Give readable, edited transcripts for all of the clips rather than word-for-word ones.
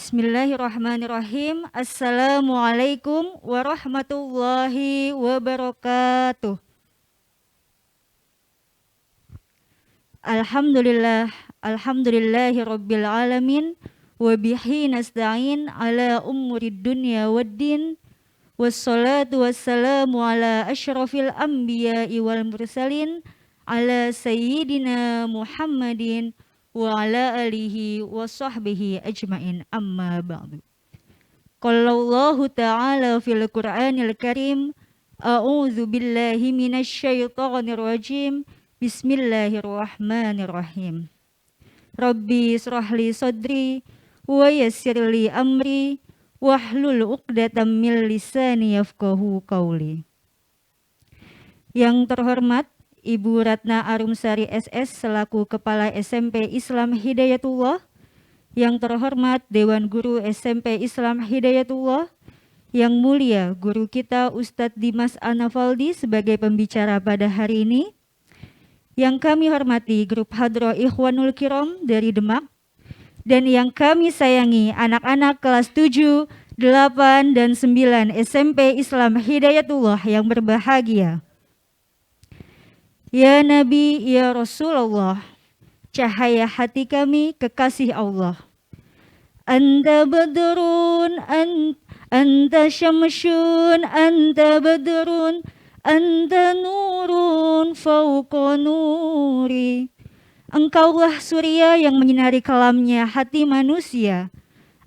Bismillahirrahmanirrahim. Assalamualaikum warahmatullahi wabarakatuh. Alhamdulillahi rabbil alamin. Wa bihi nasta'in ala umurid dunya waddin. Wassalatu wassalamu ala asyrafil anbiya'i wal mursalin. Ala sayyidina Muhammadin wa ala alihi wa sahbihi ajma'in, amma ba'du. Qala Allahu ta'ala fil Qur'anil Karim, a'udzu billahi minasy syaithanir rajim. Bismillahirrahmanirrahim. Rabbi israhli sadri wa yassirli amri wahlul 'uqdatam min lisani yafqahu qawli. Yang terhormat Ibu Ratna Arumsari SS selaku Kepala SMP Islam Hidayatullah, yang terhormat Dewan Guru SMP Islam Hidayatullah, yang mulia guru kita Ustadz Dimas Anafaldi sebagai pembicara pada hari ini, yang kami hormati grup Hadroh Ikhwanul Kiram dari Demak, dan yang kami sayangi anak-anak kelas 7, 8, dan 9 SMP Islam Hidayatullah yang berbahagia. Ya Nabi, ya Rasulullah, cahaya hati kami, kekasih Allah. Anta badrun, anta syamsun, anta badrun, anta nurun fauqa nuri. Engkaulah surya yang menyinari kelamnya hati manusia.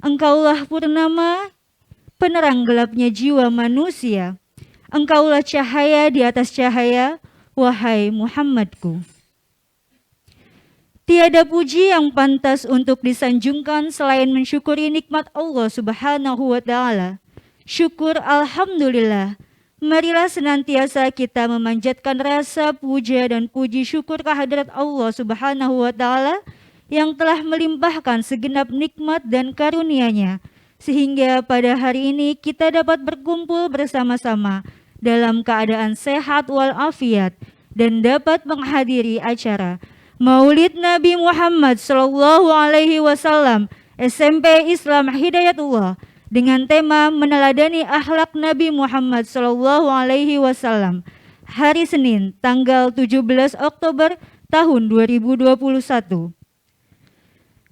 Engkaulah purnama, penerang gelapnya jiwa manusia. Engkaulah cahaya di atas cahaya, wahai Muhammadku. Tiada puji yang pantas untuk disanjungkan selain mensyukuri nikmat Allah Subhanahu wa Ta'ala. Syukur alhamdulillah. Marilah senantiasa kita memanjatkan rasa puja dan puji syukur kehadirat Allah Subhanahu wa Ta'ala yang telah melimpahkan segenap nikmat dan karunia-Nya, sehingga pada hari ini kita dapat berkumpul bersama-sama dalam keadaan sehat walafiat dan dapat menghadiri acara Maulid Nabi Muhammad Sallallahu Alaihi Wasallam SMP Islam Hidayatullah dengan tema meneladani akhlak Nabi Muhammad Sallallahu Alaihi Wasallam, hari Senin tanggal 17 Oktober tahun 2021.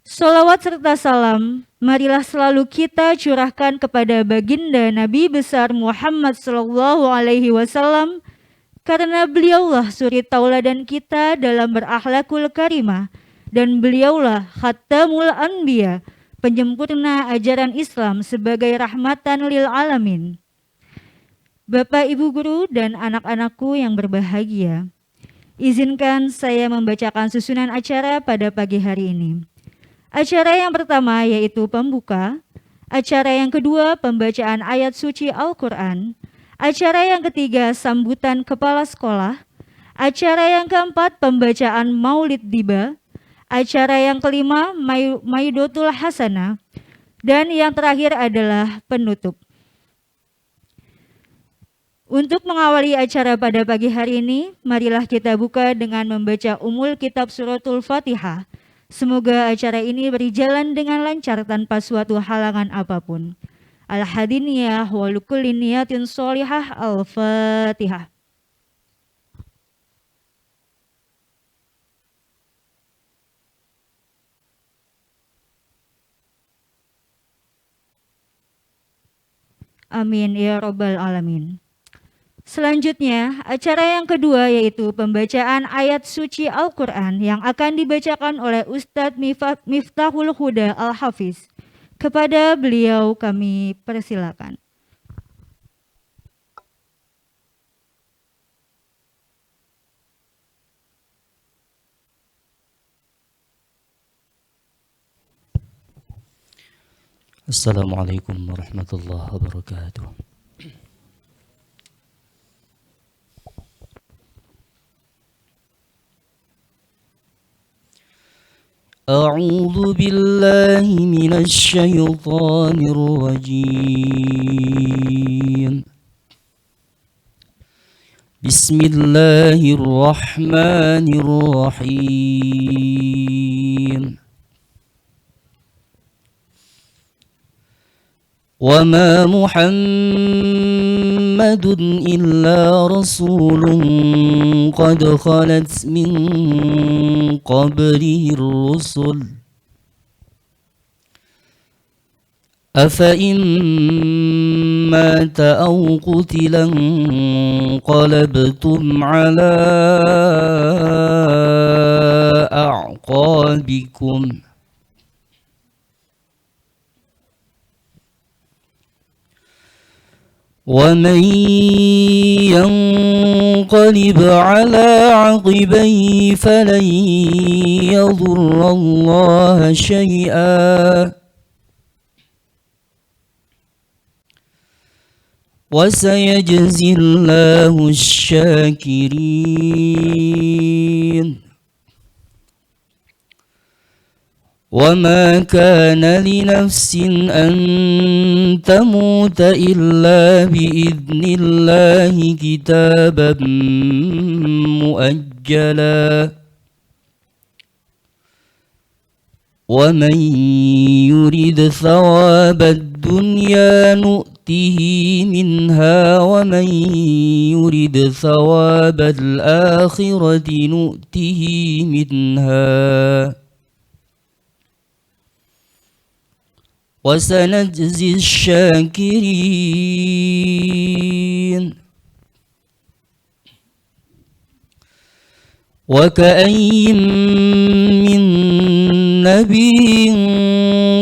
Salawat serta salam marilah selalu kita curahkan kepada baginda Nabi besar Muhammad Sallallahu Alaihi Wasallam, karena beliaulah suri tauladan kita dalam berakhlakul karimah, dan beliaulah khatamul anbiya, penyempurna ajaran Islam sebagai rahmatan lil alamin. Bapak, Ibu guru, dan anak-anakku yang berbahagia, izinkan saya membacakan susunan acara pada pagi hari ini. Acara yang pertama yaitu pembuka, acara yang kedua pembacaan ayat suci Al-Quran, acara yang ketiga sambutan kepala sekolah, acara yang keempat pembacaan maulid tiba, acara yang kelima maidotul hasanah, dan yang terakhir adalah penutup. Untuk mengawali acara pada pagi hari ini, marilah kita buka dengan membaca umul kitab suratul Fatihah. Semoga acara ini berjalan dengan lancar tanpa suatu halangan apapun. Al-hadiniyah wa likulli niyatin sholihah. Al-Fatihah. Amin ya rabbal alamin. Selanjutnya, acara yang kedua yaitu pembacaan ayat suci Al-Quran yang akan dibacakan oleh Ustadz Miftahul Huda Al-Hafiz. Kepada beliau kami persilakan. Assalamualaikum warahmatullahi wabarakatuh. أعوذ بالله من الشيطان الرجيم. بسم الله الرحمن الرحيم. وما محمد إلا رسول قد خلت من قبله الرسل أفإن مات أو قتل انقلبتم على أعقابكم ومن ينقلب على عقبيه فلن يضر الله شيئا وسيجزي الله الشاكرين وما كان لنفس أن تموت إلا بإذن الله كتابا مؤجلا ومن يرد ثواب الدنيا نؤته منها ومن يرد ثواب الآخرة نؤته منها وسنجزي الشاكرين وكأين من نبي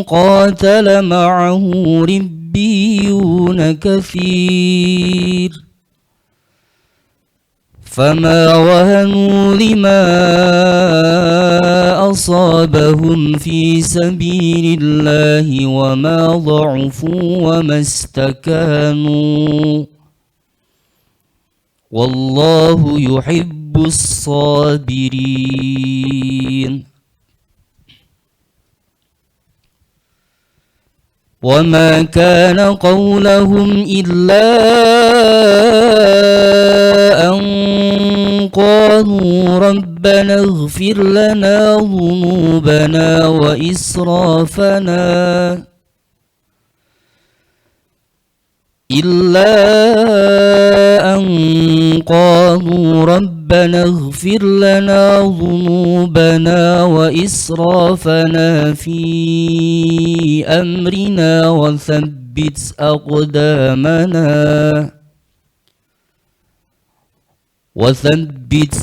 قاتل معه ربيون كثير فما وهنوا لما أصابهم في سبيل الله وما ضعفوا وما استكانوا والله يحب الصابرين وما كان قولهم إلا أن قالوا ربنا اغفر لنا ذنوبنا وإسرافنا ربنا اغفر لنا ذنوبنا وإسرافنا في أمرنا وثبت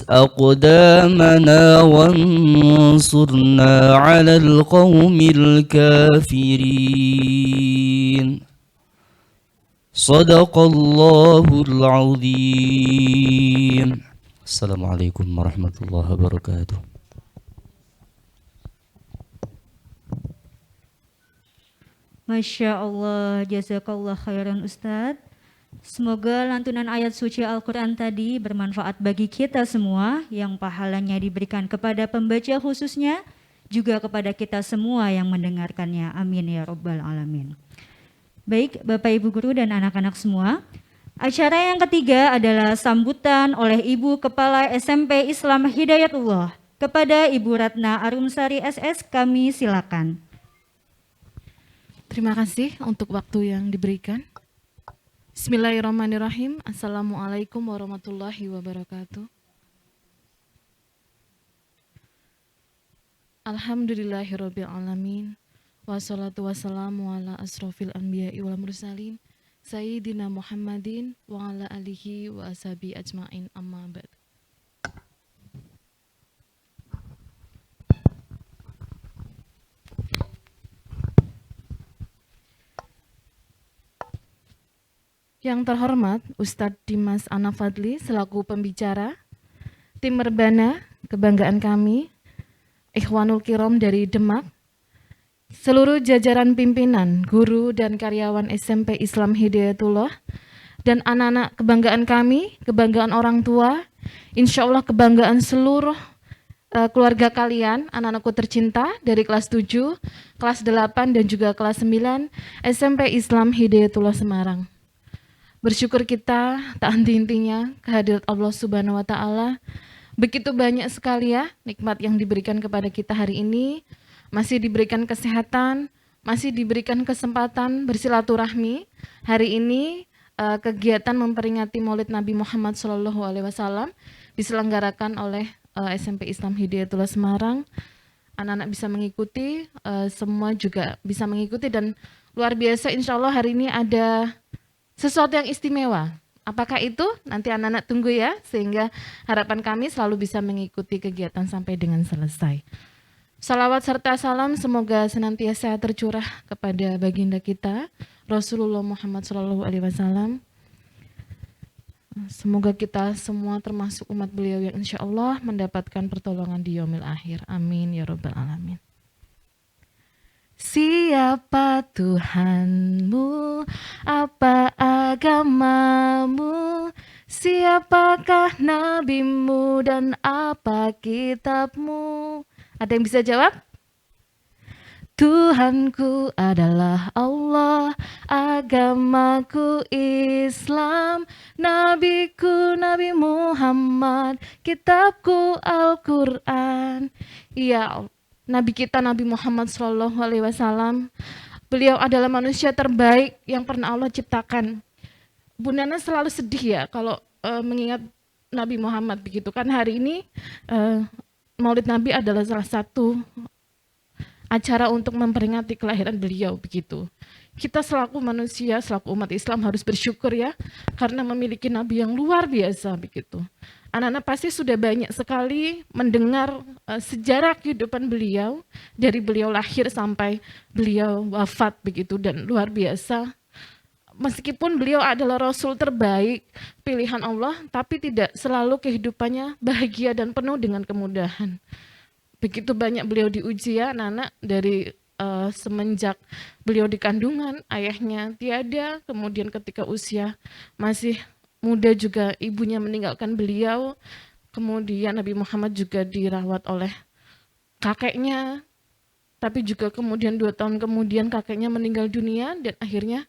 أقدامنا وانصرنا على القوم الكافرين صدق الله العظيم. Assalamualaikum warahmatullahi wabarakatuh. Masya Allah, jazakallah khairan Ustadz. Semoga lantunan ayat suci Al-Quran tadi bermanfaat bagi kita semua, yang pahalanya diberikan kepada pembaca khususnya, juga kepada kita semua yang mendengarkannya. Amin ya Rabbal Alamin. Baik Bapak Ibu Guru dan anak-anak semua, acara yang ketiga adalah sambutan oleh Ibu Kepala SMP Islam Hidayatullah. Kepada Ibu Ratna Arumsari SS, kami silakan. Terima kasih untuk waktu yang diberikan. Bismillahirrahmanirrahim. Assalamualaikum warahmatullahi wabarakatuh. Alhamdulillahirabbil alamin. Wassalatu wassalamu ala asrofil anbiya'i wal mursalin Sayyidina Muhammadin wa ala alihi wa ashabi ajma'in, amma ba'd. Yang terhormat Ustadz Dimas Anafadli selaku pembicara, tim Merbana, kebanggaan kami, Ikhwanul Kiram dari Demak, seluruh jajaran pimpinan, guru dan karyawan SMP Islam Hidayatullah, dan anak-anak kebanggaan kami, kebanggaan orang tua, insya Allah kebanggaan seluruh keluarga kalian, anak-anakku tercinta dari kelas 7, kelas 8 dan juga kelas 9 SMP Islam Hidayatullah Semarang. Bersyukur kita tak henti-hentinya kehadirat Allah Subhanahu wa Ta'ala. Begitu banyak sekali ya nikmat yang diberikan kepada kita hari ini. Masih diberikan kesehatan, masih diberikan kesempatan bersilaturahmi. Hari ini kegiatan memperingati Maulid Nabi Muhammad SAW diselenggarakan oleh SMP Islam Hidayatullah Semarang. Anak-anak bisa mengikuti, semua juga bisa mengikuti, dan luar biasa insya Allah hari ini ada sesuatu yang istimewa. Apakah itu? Nanti anak-anak tunggu ya, sehingga harapan kami selalu bisa mengikuti kegiatan sampai dengan selesai. Salawat serta salam semoga senantiasa tercurah kepada baginda kita, Rasulullah Muhammad SAW. Semoga kita semua termasuk umat beliau yang insya Allah mendapatkan pertolongan di yaumil akhir. Amin ya rabbal alamin. Siapa Tuhanmu? Apa agamamu? Siapakah nabimu dan apa kitabmu? Ada yang bisa jawab? Tuhanku adalah Allah, agamaku Islam, nabiku Nabi Muhammad, kitabku Al-Quran. Ya, Nabi kita Nabi Muhammad SAW, beliau adalah manusia terbaik yang pernah Allah ciptakan. Bu Nana selalu sedih ya kalau mengingat Nabi Muhammad begitu kan. Hari ini Maulid Nabi adalah salah satu acara untuk memperingati kelahiran beliau begitu. Kita selaku manusia, selaku umat Islam harus bersyukur ya, karena memiliki Nabi yang luar biasa begitu. Anak-anak pasti sudah banyak sekali mendengar sejarah kehidupan beliau, dari beliau lahir sampai beliau wafat begitu, dan luar biasa. Meskipun beliau adalah Rasul terbaik, pilihan Allah, tapi tidak selalu kehidupannya bahagia dan penuh dengan kemudahan. Begitu banyak beliau diuji ya anak-anak, dari semenjak beliau di kandungan, ayahnya tiada, kemudian ketika usia masih muda juga ibunya meninggalkan beliau, kemudian Nabi Muhammad juga dirawat oleh kakeknya, tapi juga kemudian 2 tahun kemudian kakeknya meninggal dunia dan akhirnya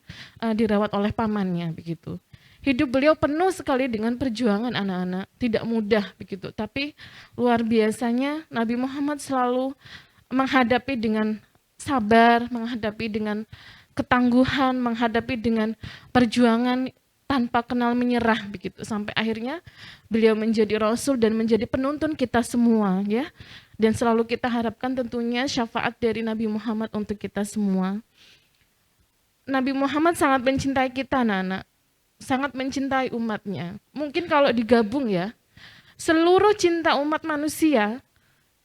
dirawat oleh pamannya begitu. Hidup beliau penuh sekali dengan perjuangan anak-anak, tidak mudah begitu. Tapi luar biasanya Nabi Muhammad selalu menghadapi dengan sabar, menghadapi dengan ketangguhan, menghadapi dengan perjuangan tanpa kenal menyerah begitu. Sampai akhirnya beliau menjadi Rasul dan menjadi penuntun kita semua ya. Dan selalu kita harapkan tentunya syafaat dari Nabi Muhammad untuk kita semua. Nabi Muhammad sangat mencintai kita anak-anak, sangat mencintai umatnya. Mungkin kalau digabung ya, seluruh cinta umat manusia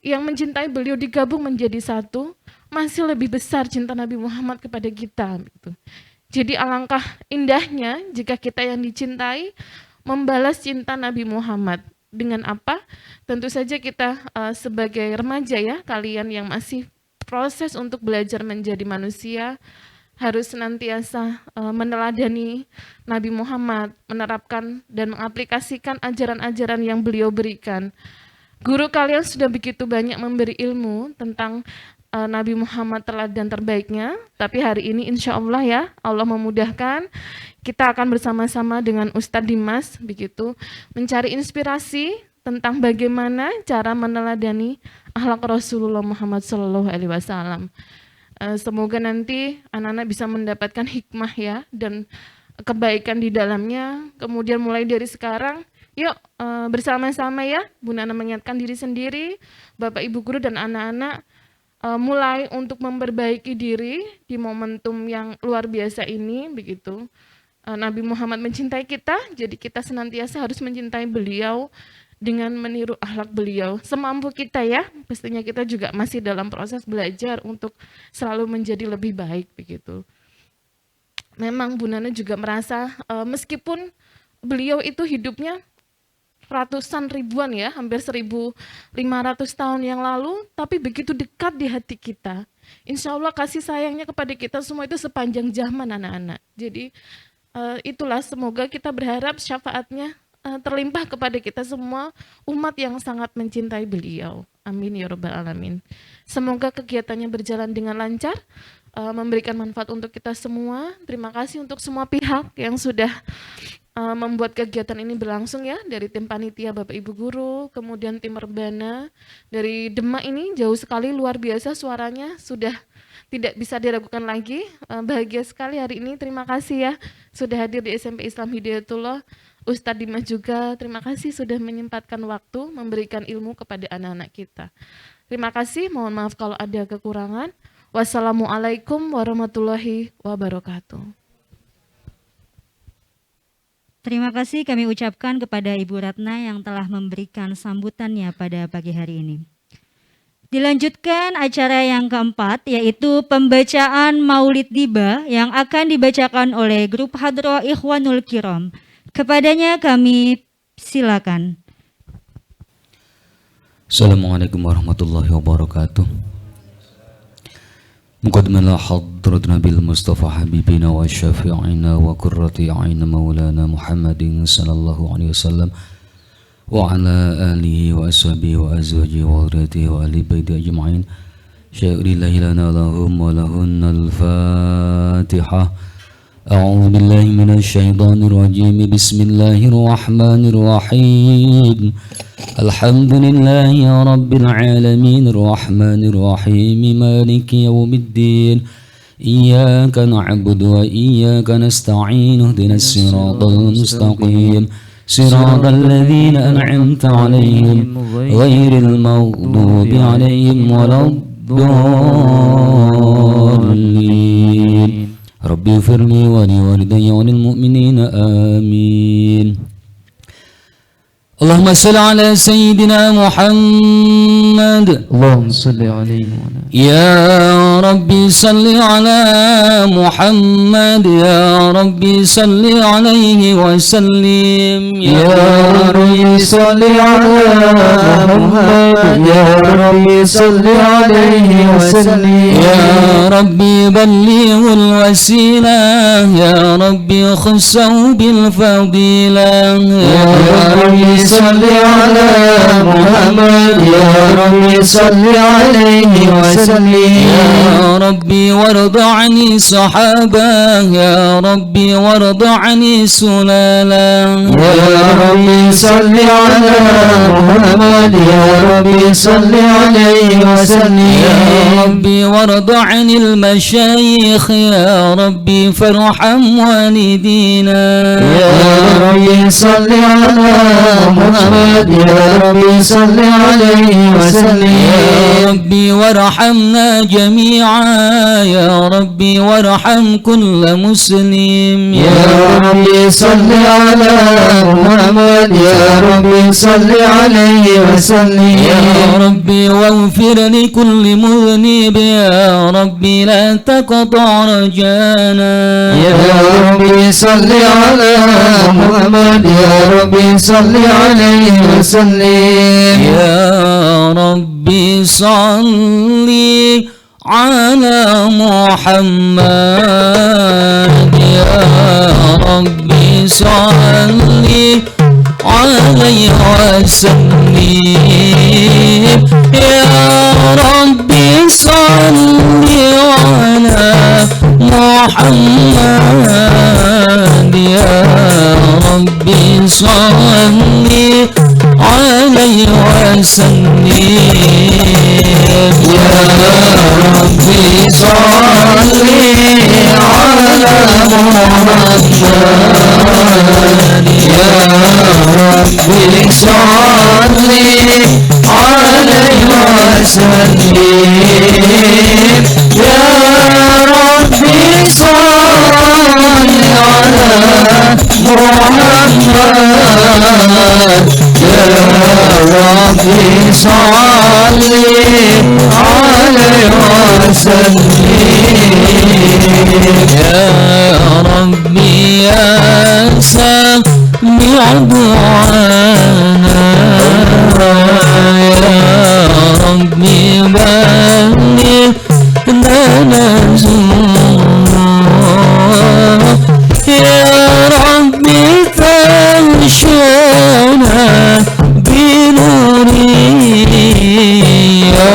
yang mencintai beliau digabung menjadi satu, masih lebih besar cinta Nabi Muhammad kepada kita. Gitu. Jadi alangkah indahnya jika kita yang dicintai membalas cinta Nabi Muhammad. Dengan apa? Tentu saja kita sebagai remaja ya, kalian yang masih proses untuk belajar menjadi manusia, harus senantiasa meneladani Nabi Muhammad, menerapkan dan mengaplikasikan ajaran-ajaran yang beliau berikan. Guru kalian sudah begitu banyak memberi ilmu tentang Nabi Muhammad teladan terbaiknya, tapi hari ini insya Allah ya, Allah memudahkan, kita akan bersama-sama dengan Ustadz Dimas begitu mencari inspirasi tentang bagaimana cara meneladani akhlak Rasulullah Muhammad SAW. Semoga nanti anak-anak bisa mendapatkan hikmah ya dan kebaikan di dalamnya. Kemudian mulai dari sekarang, yuk bersama-sama ya, Bu Nana mengingatkan diri sendiri, Bapak Ibu Guru dan anak-anak mulai untuk memperbaiki diri di momentum yang luar biasa ini begitu. Nabi Muhammad mencintai kita, jadi kita senantiasa harus mencintai beliau dengan meniru akhlak beliau semampu kita ya. Pastinya kita juga masih dalam proses belajar untuk selalu menjadi lebih baik begitu. Memang Bu Nana juga merasa meskipun beliau itu hidupnya ratusan ribuan ya, hampir 1.500 tahun yang lalu, tapi begitu dekat di hati kita. Insya Allah kasih sayangnya kepada kita semua itu sepanjang zaman anak-anak. Jadi itulah, semoga kita berharap syafaatnya terlimpah kepada kita semua, umat yang sangat mencintai beliau. Amin ya rabbal alamin. Semoga kegiatannya berjalan dengan lancar, memberikan manfaat untuk kita semua. Terima kasih untuk semua pihak yang sudah membuat kegiatan ini berlangsung ya, dari tim panitia Bapak Ibu Guru, kemudian tim Rebana dari Demak ini jauh sekali luar biasa suaranya, sudah tidak bisa diragukan lagi. Bahagia sekali hari ini. Terima kasih ya sudah hadir di SMP Islam Hidayatullah. Ustadz Dimas juga terima kasih sudah menyempatkan waktu memberikan ilmu kepada anak-anak kita. Terima kasih, mohon maaf kalau ada kekurangan. Wassalamualaikum warahmatullahi wabarakatuh. Terima kasih kami ucapkan kepada Ibu Ratna yang telah memberikan sambutannya pada pagi hari ini. Dilanjutkan acara yang keempat, yaitu pembacaan Maulid Diba yang akan dibacakan oleh grup Hadroh Ikhwanul Kiram. Kepadanya kami silakan. Assalamualaikum warahmatullahi wabarakatuh. مقدمة حضرة نبي المصطفى حبيبنا وشفيعنا وقرة عين مولانا محمد صلى الله عليه وسلم وعلى آله وأصحابه وأزواجه وذريته وآل بيته أجمعين شكر الله لنا لهم ولهن الفاتحة. أعوذ بالله من الشيطان الرجيم. بسم الله الرحمن الرحيم. الحمد لله يا رب العالمين الرحمن الرحيم مالك يوم الدين إياك نعبد وإياك نستعين اهدنا الصراط المستقيم صراط الذين أنعمت عليهم غير المغضوب عليهم ولا الضالين. ربي اغفر لي ولوالدي وللمؤمنين آمين. اللهم صل على سيدنا محمد. اللهم صل عليه وعلى يا ربي صل على محمد. يا ربي صل عليه وسلم. يا ربي صل على محمد. يا ربي صل عليه وسلم. يا ربي بلغ الوسيلة. يا ربي خصه بالفضيلة. يا ربي صل على محمد. يا ربي صل عليه وسلم. يا ربي وارض عني صحابة. يا ربي وارض عني سلالة. يا ربي صل على محمد. يا ربي صل عليه وسلم. يا ربي وارض عن المشايخ. يا ربي فارحم والدينا. يا ربي صل على محمد. يا ربي صل عليه وسلم. يا ربي وارحمنا جميعا. يا ربي وارحم كل مسلم. يا ربي صل على محمد. يا ربي صل عليه وسلم. يا ربي واغفر لكل مذنب. يا ربي لا تقطع رجانا. يا ربي صل على محمد. يا ربي صل عليه وسلم. يا ربي صل على محمد. يا ربي صل عليه وسلم. يا ربي صل على محمد. يا ربي صل عليه وسلم. يا ربي صل على محمد. يا ربي صل عليه وسلم. يا ربي صل على محمد. يا ربي صل عليه وسلم. يا ربي يا سامع دعانا. يا ربي بلغنا نزورا. يا ربي فانشنا بنوري. يا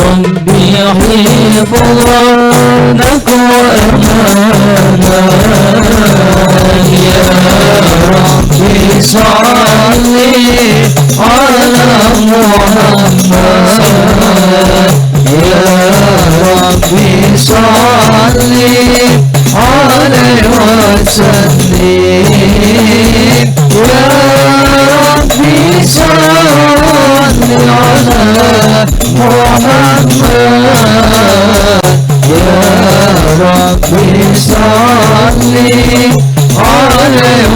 ربي حفظنك وأمانا. يا محمد يا ربي صل عليه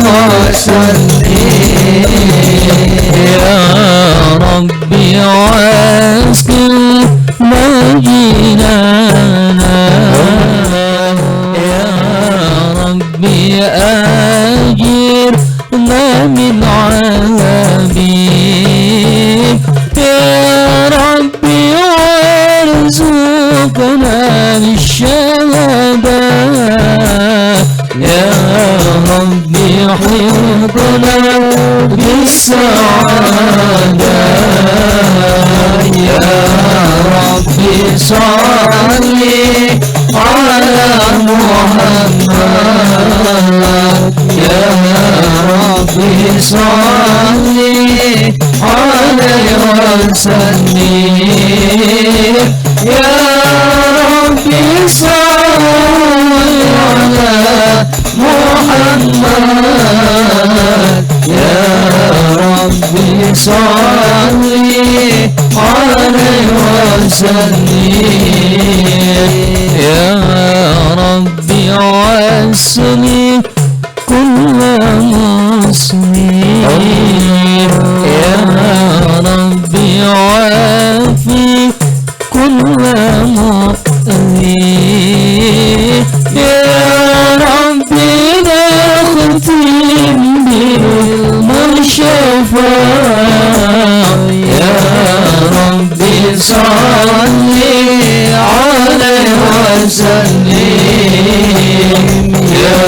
وسلم يا ربي واسكن مجنانا يا ربي أجرنا من عذابك يا ربي وارزقنا بالشهادة يا ربي حفظنا بالسعادة يا ربي صل على محمد يا ربي صل عليه وسلم يا ربي صل على محمد يا ربي صل عليه وسلم يا ربي واسلي كل مسلم يا ربي وافي كل مؤمن يا ربي نختم بالمشفى يا ربي صل عليه وسلم يا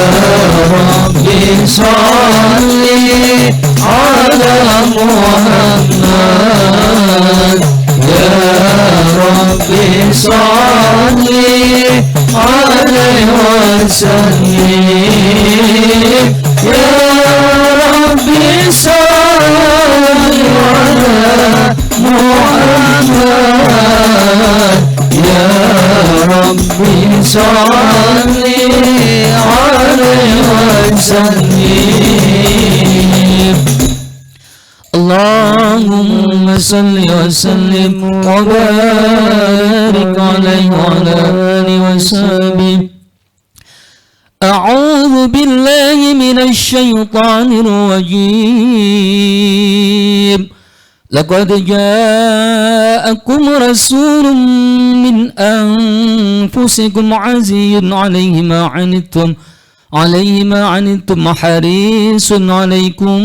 ربي صل على محمد يا ربي صل عليه وسلم يا ربي صل على محمد يا ربي صل عليه وسلم اللهم صل وسلم وبارك عليه وعلى آله وصحبه. أعوذ بالله من الشيطان الرجيم. لقد جاءكم رسول من أنفسكم عزيز عليه ما عنتم حريص عليكم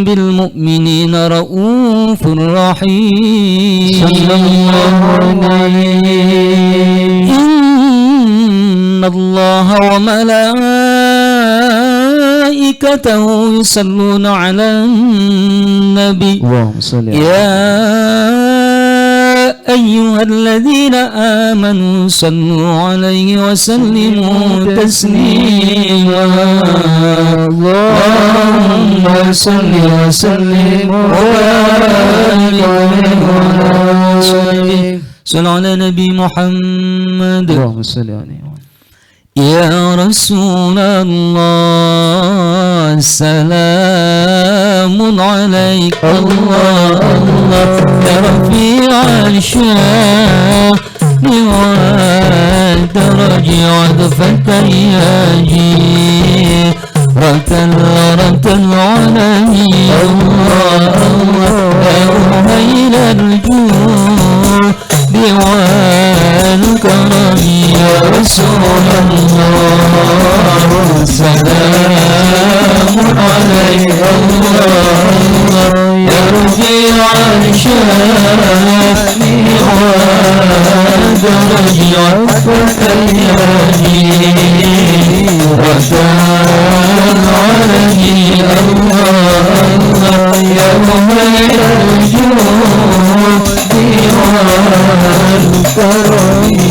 بالمؤمنين رؤوف رحيم. صلى الله عليه. إن الله وملائكته يصلون على النبي يا أيها الذين آمنوا صلوا عليه وسلموا تسليما. اللهم صل وسلم وبارك عليه وعلى آله. صل على نبي محمد. اللهم صل عليه. يا رسول الله سلام عليك الله الله يا رفيع الشان والدرج عذفك يا جيرة العالمين الله الله يا أهيل الجود والكرم يا رسول الله سلام عليك الله يا رفيع الشان والدرج عذفك يا جيرة العالمين الله يا أهيل الجود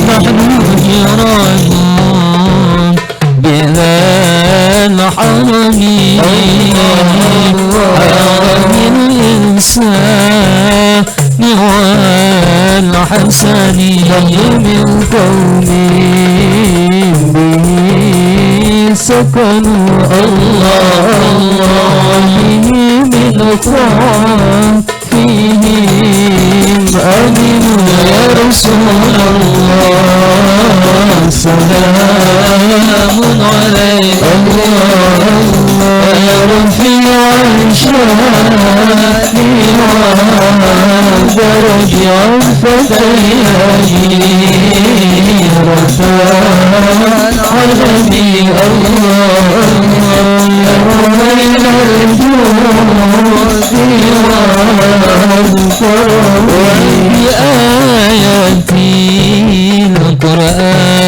نحن جيران بذا الحرم حرم الإنسان والحسن من قوم به سكنوا الله من طعام فيهم أمنوا سلام عليك يا رفيع الشان ودرج الفتيان رفان عالمي الله من الجود وبآيات القرآن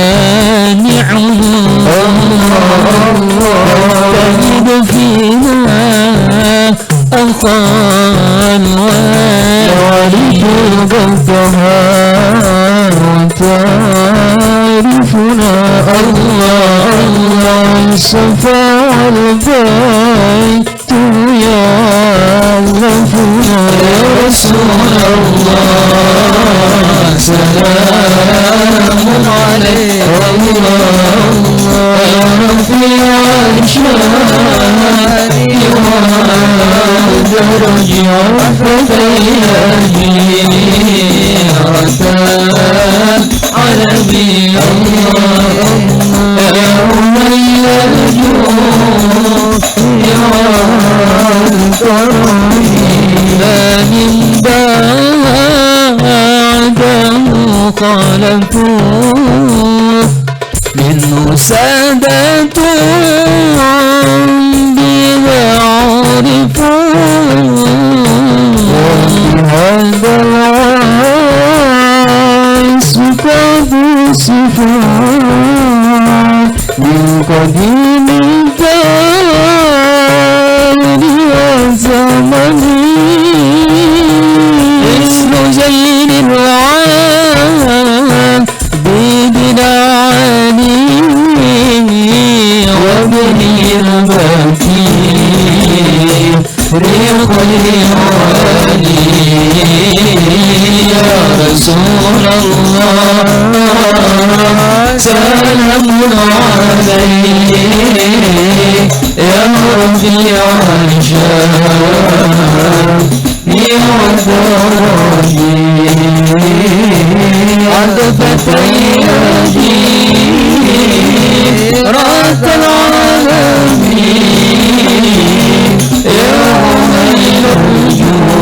تجد فينا أخان وعرف الطهار وتعرفنا الله الصفا والبيت يعرفنا يا رسول الله سلام عليك يا رفيع الشان ودرج الفتيان رتان عالمي الله يا أمي الجود يا الكرم من بعده خلفوه منه سادة بما عرفوا وبهذا العصر قد صفات من قديم الدار والزمن مثل زين العام بدلعاني وابني البكي ريق الهواني يا رسول الله سلام عليك يا رفيع الشان عطفت يدي رات العالمين يا أمير الوجود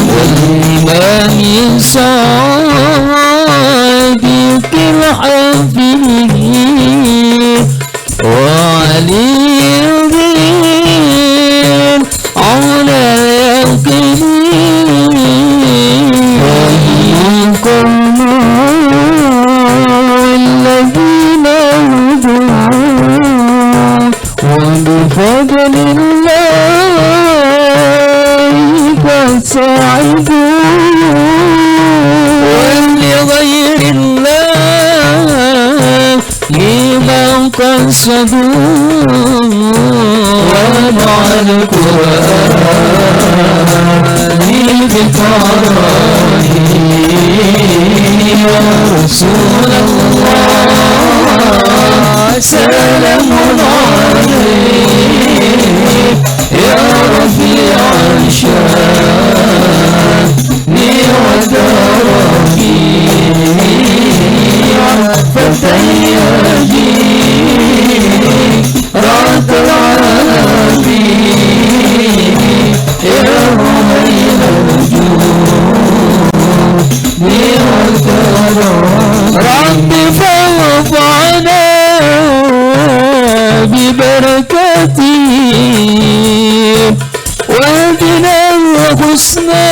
والإمام صادق الحفيظ وعلي على يقين الذين هدوا وبفضل الله فسعدوا ولغير الله لمن قصدوا ومع القرآن بقراره يا رسول الله سلام عليك يا رفيع الشان ودرجي فتياجي رات العالمين يا رميل الوجود رب فوضعنا ببركته واهدنا الحسنى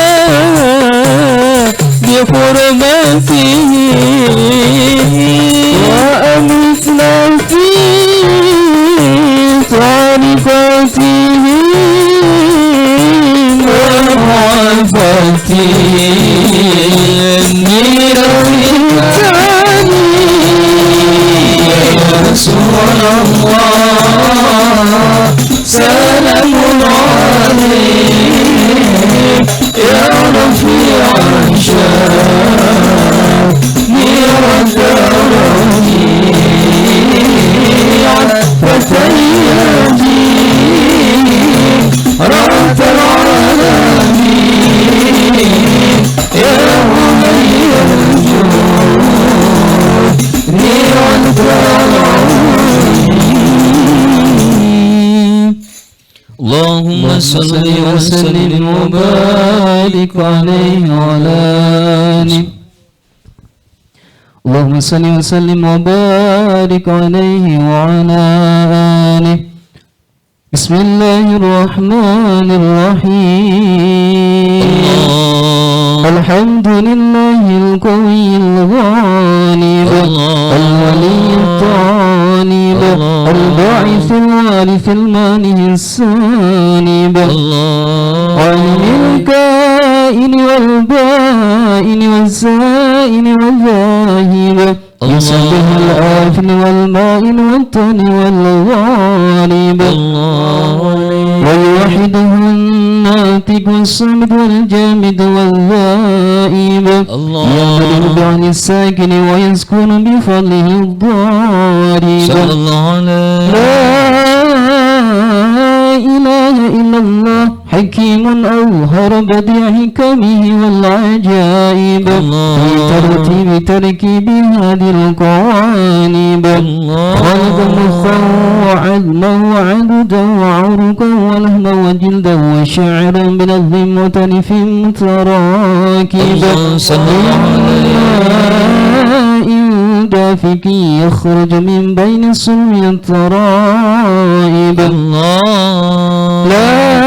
بحرمته وأمتنا في طريقته ومعرفته يا رسول الله سلام عليك يا رفيع الشان ودرجي فتياجي رات العالمين اللهم صل وسلم وبارك عليه وعلى آله اللهم صل وسلم وبارك عليه وعلى آله بسم الله الرحمن الرحيم الحمد لله القوي الغالب الولي الطالب الباعث الوارث المانع السالب عالم الكائن والبائن والزائن والذاهب يسبح الآفل والمائل والطن والغالب والوحده الناطق والصمد والجامد والذائب يضرب عن الساكن ويسكن بفضله الضارب صلى الله عليه لا إله إلا الله حكيم أظهر بديع حكمه والعجائب في ترتيب تركيب هذه القوانب خلق مخا وعدما وعددا وعرقا ولهما وجلدا وشعرا بنظم متنف متراكب دافك يخرج من بين الصلب الترائب لا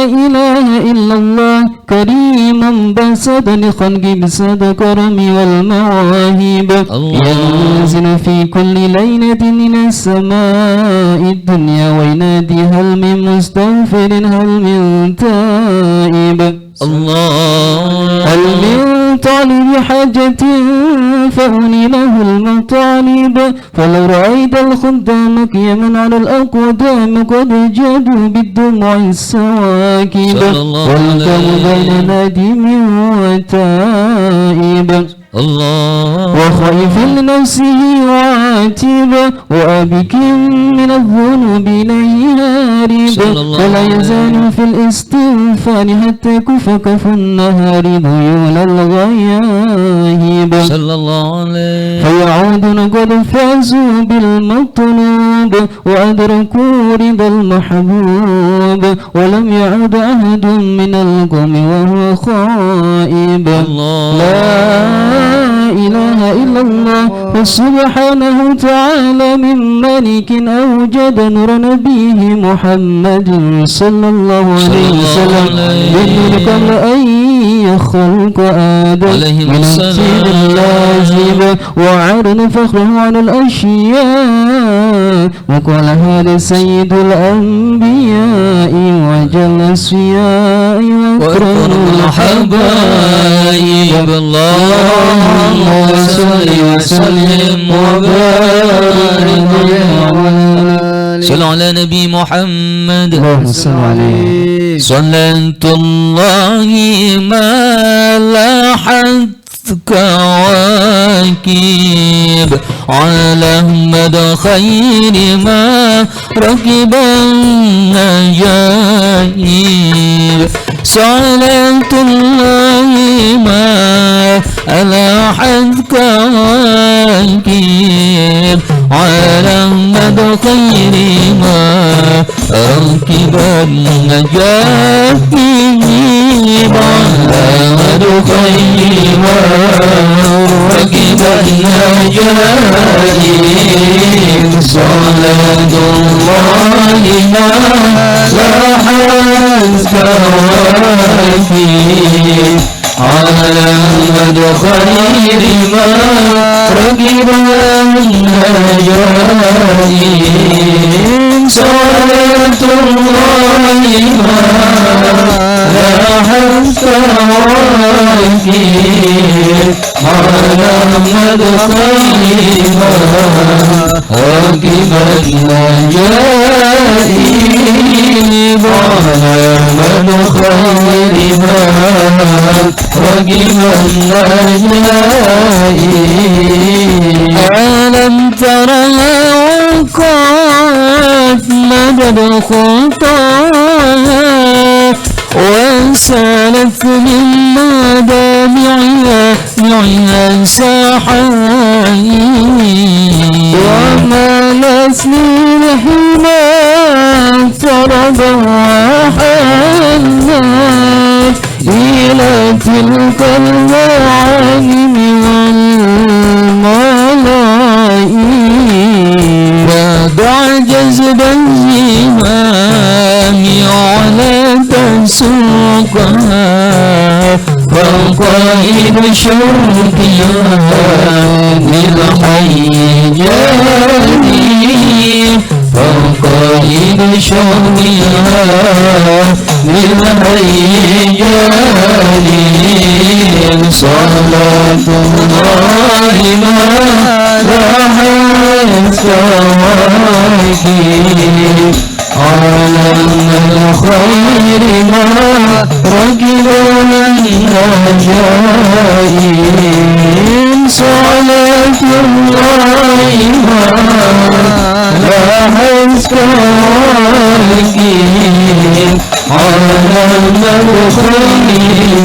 إله إلا الله كريما بسد لخلق بسد كرم والمواهب ينزل في كل ليلة من السماء الدنيا وينادي هل من مستغفر هل من تائب هل من طالب حاجة فأني له المطالب فلو رأيت الخدام قياما على الأقدام قد جادوا بالدموع السواكب والدم بين نادم وتائب وخائف لنفسه وعاتب وأبك من الذنوب إليه هارب ولا يزال في الاستغفار حتى كفكف النهار ذيول الغياهب صلى الله عليه فيعودون قد فازوا بالمطلوب وأدركوا رضا المحبوب ولم يعد أحد من القوم وهو خائب لا إله إلا الله سبحانه تعالى من ملك أوجد نور نبيه محمد صلى الله عليه وسلم بدون قبل أن يخلق آدم من السيد اللازم وعرض فخره على الأشياء وقال هذا سيد الأنبياء وجل الصياء وأكرم الحبائب اللهم صل وسلم وبارك صلى على نبي محمد صلاة الله ما لاحت كواكب على أحمد خير ما ركب النجائب صلاة الله ما لاحت كواكب على أحمد خير ما ركب النجائب على أحمد خير ما ركب النجائب صلاة الله ما لاحت كواكب على أحمد خير ما ركب النجائب صلاة الله ما لاحت كواكب على أحمد خير ما ركب النجائب على أحمد خير ما ركب النجائب ألم ترى وقف مدد خطاها وسالت من مدامعها ساحين وما الأسنين حما اقترب وحنت إلى تلك المعالم والملايين ودع جذب الزمام ولا تسوقها فقائد شوقها للحي جاني فقائد شوقها للحي جاني صلاة الله ما راحت سواكي على الخير ما رجل النجائم صلاة الله ما راحت سواكي على الخير ما رجل النجائم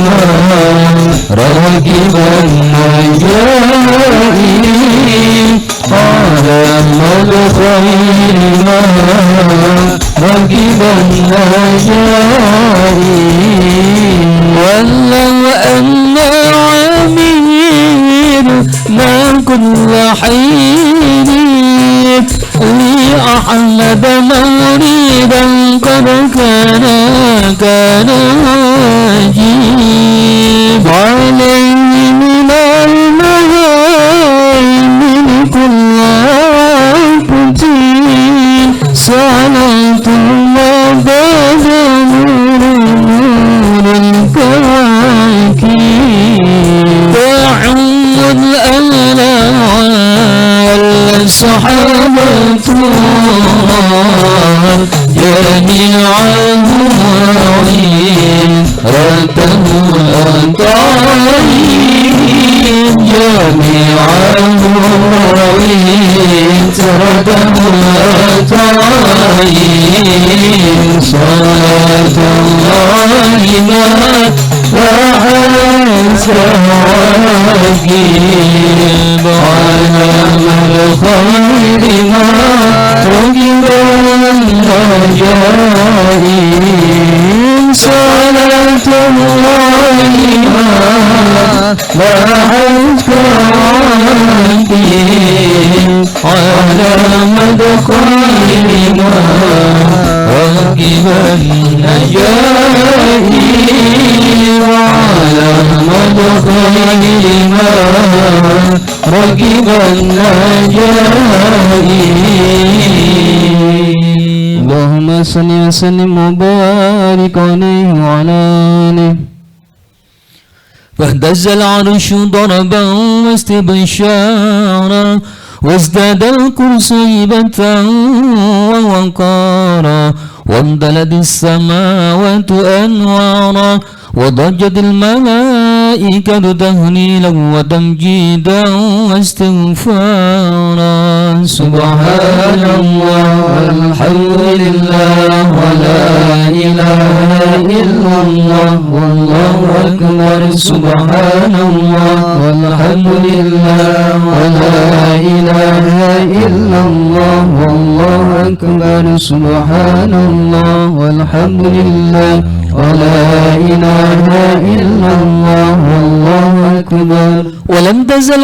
على الخير ما ركب النجائم ولو أن عمير ما كل حين لأحمد مريدا قد كان واجب عليه من المهيمن كل فتين صلاة الله بعد نور الكواكب تعم الألوان والصحابة جميعهم راوين ردوا الطريق جميعهم راوين ردوا الطريق صلاة الله ما وعن سواكب على الخير ما ركب النجائم صلاة الله ما وعن سواكب على مدخل ما ركب النجائم على مدخل ما ركب النجائم اللهم صل وسلم وبارك عليه وعلى آله فاهتز العرش ضربا واستبشارا وازداد الكرسي هيبة ووقارا وامتلت السماوات أنوارا وضجت الملائكة تهليلا وتمجيدا واستغفارا سبحان الله والحمد لله ولا إله إلا الله والله أكبر سبحان الله والحمد لله ولا إله إلا الله والله أكبر سبحان الله والحمد لله ولا إله إلا الله والله أكبر ولم تزل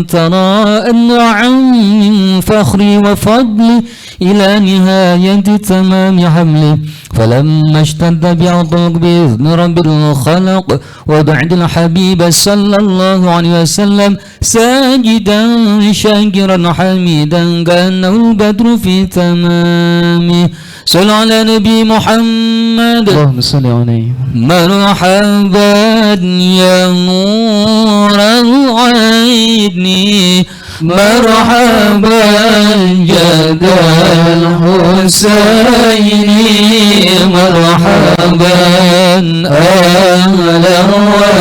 ترى النعم من فخري وفضلي إلى نهاية تمام حملي فلما اشتد بعطوك بإذن رب الخلق ودعت الحبيب صلى الله عليه وسلم ساجدا شاكرا حميدا كأنه البدر في تمامه صل على نبي محمد اللهم صل عليه مرحبا يا نور العين مرحبا جد الحسين مرحبا أهلا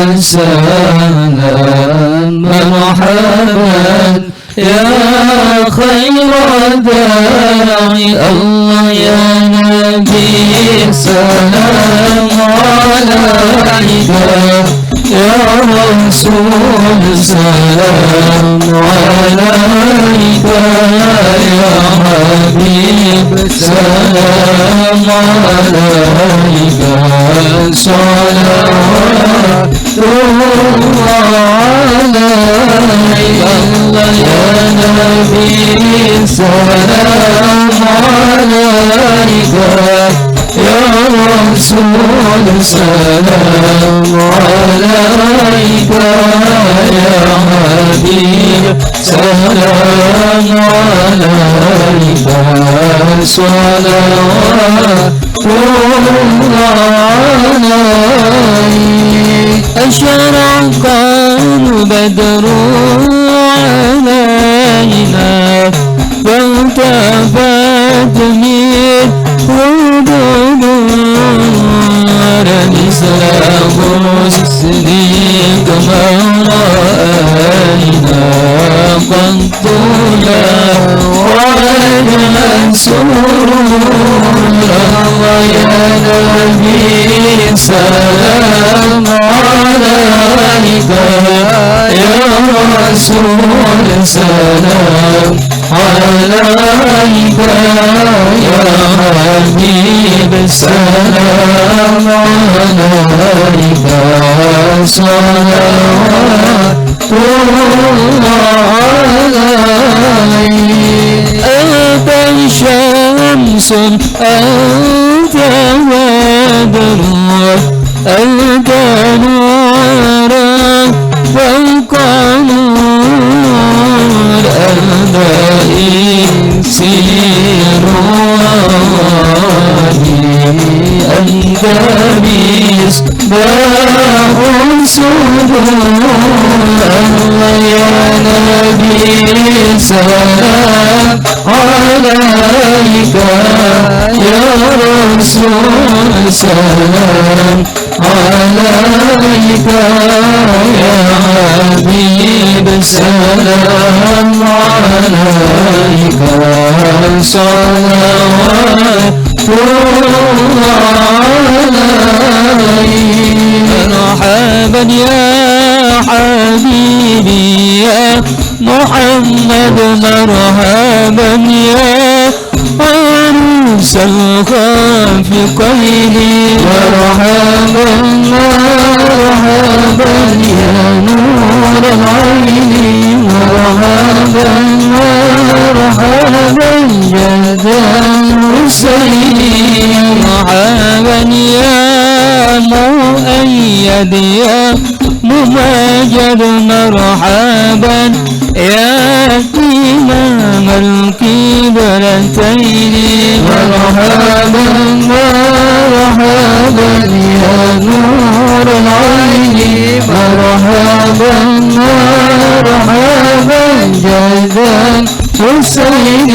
وسهلا مرحبا يا خير داعي الله يا نبي السلام عليك يا رسول السلام عليك يا حبيب السلام عليك صلوات الله عليك يا نبي السلام عليك يا رسول السلام عليك يا حبيب سلام عليك صلوات الله عليك أشرق البدر علينا وانتفت من نور مثل حسنك ما رأينا قط لا وجه سرورا يا نبي سلام عليك يا رسول سلام عليك يا حبيب سلام عليك صلوات الله عليك أنت شمس أنت بدر أنت نور فوق نور أنت إكسير أنت مصباح الصدور يا نبي سلام عليك يا رسول سلام عليك يا حبيب سلام عليك صلوات الله عليك مرحبا يا حبيبي يا محمد مرحبا يا عروس الخافقين مرحبا مرحبا يا نور العين مرحبا مرحبا جد الحسين مرحبا يا مؤيد يا مماجد مرحبا يا إمام الكبلتين مرحبا مرحبا يا نور العين مرحبا مرحبا جدا حسين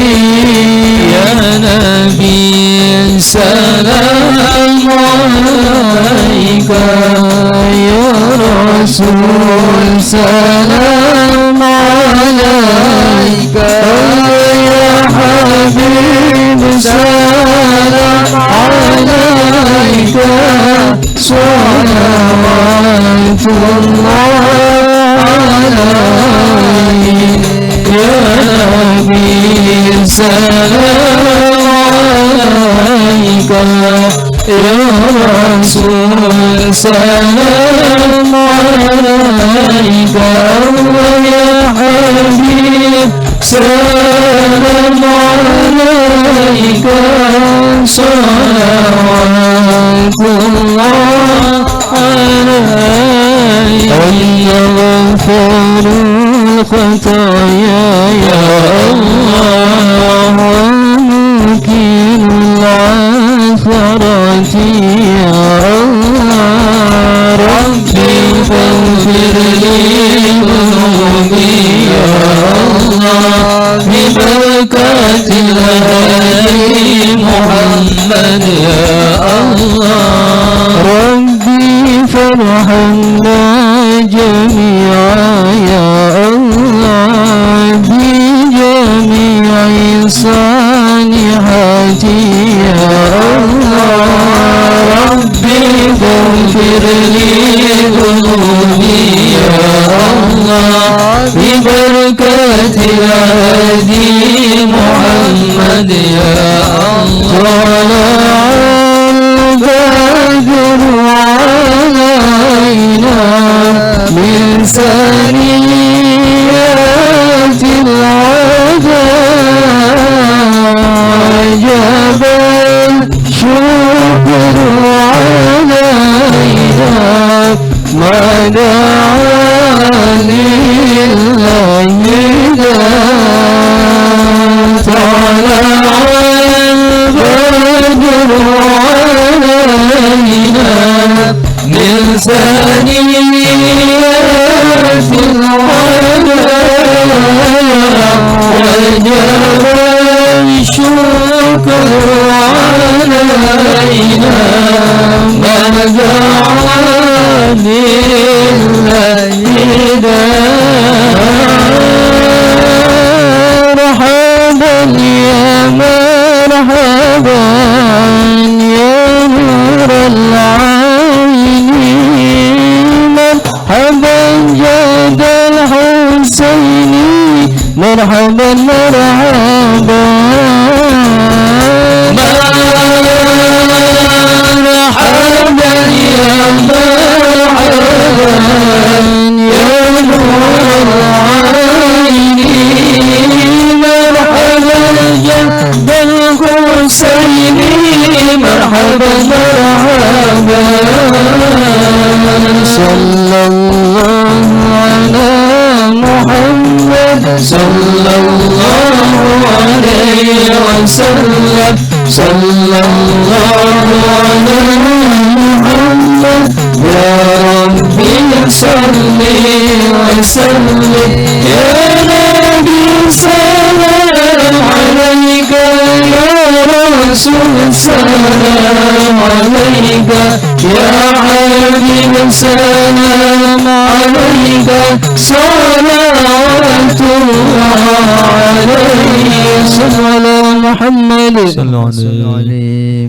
يا نبي سلام عليك يا رسول سلام عليك يا حبيب سلام عليك صلوات الله عليك يا نبي سلام عليك يا رسول سلام عليك يا حبيب سلام عليك صلوات الله عليك يا غفور الخطايا يا الله وممكن العثرات يا الله ربي فاغفر لي ذنوبي يا الله ببركة الهادي محمد يا الله ربي فارحمنا جميعا يا الله بجميع الصالحات ثنيات العلا وجب الشكر علينا ما دعا لله مرحبا يا مرحبا يا نور العين مرحبا جاد الحسين مرحبا مرحبا مرحبا يا مرحبا يا نور العين مرحبا جد الحسين مرحبا مرحبا صلى الله على محمد صلى الله عليه وسلم صلى الله على محمد يا ربي صل وسلم يا نبي سلام عليك يا رسول سلام عليك يا حبيب سلام عليك صلوات الله عليه صلى على محمد صلى عليه.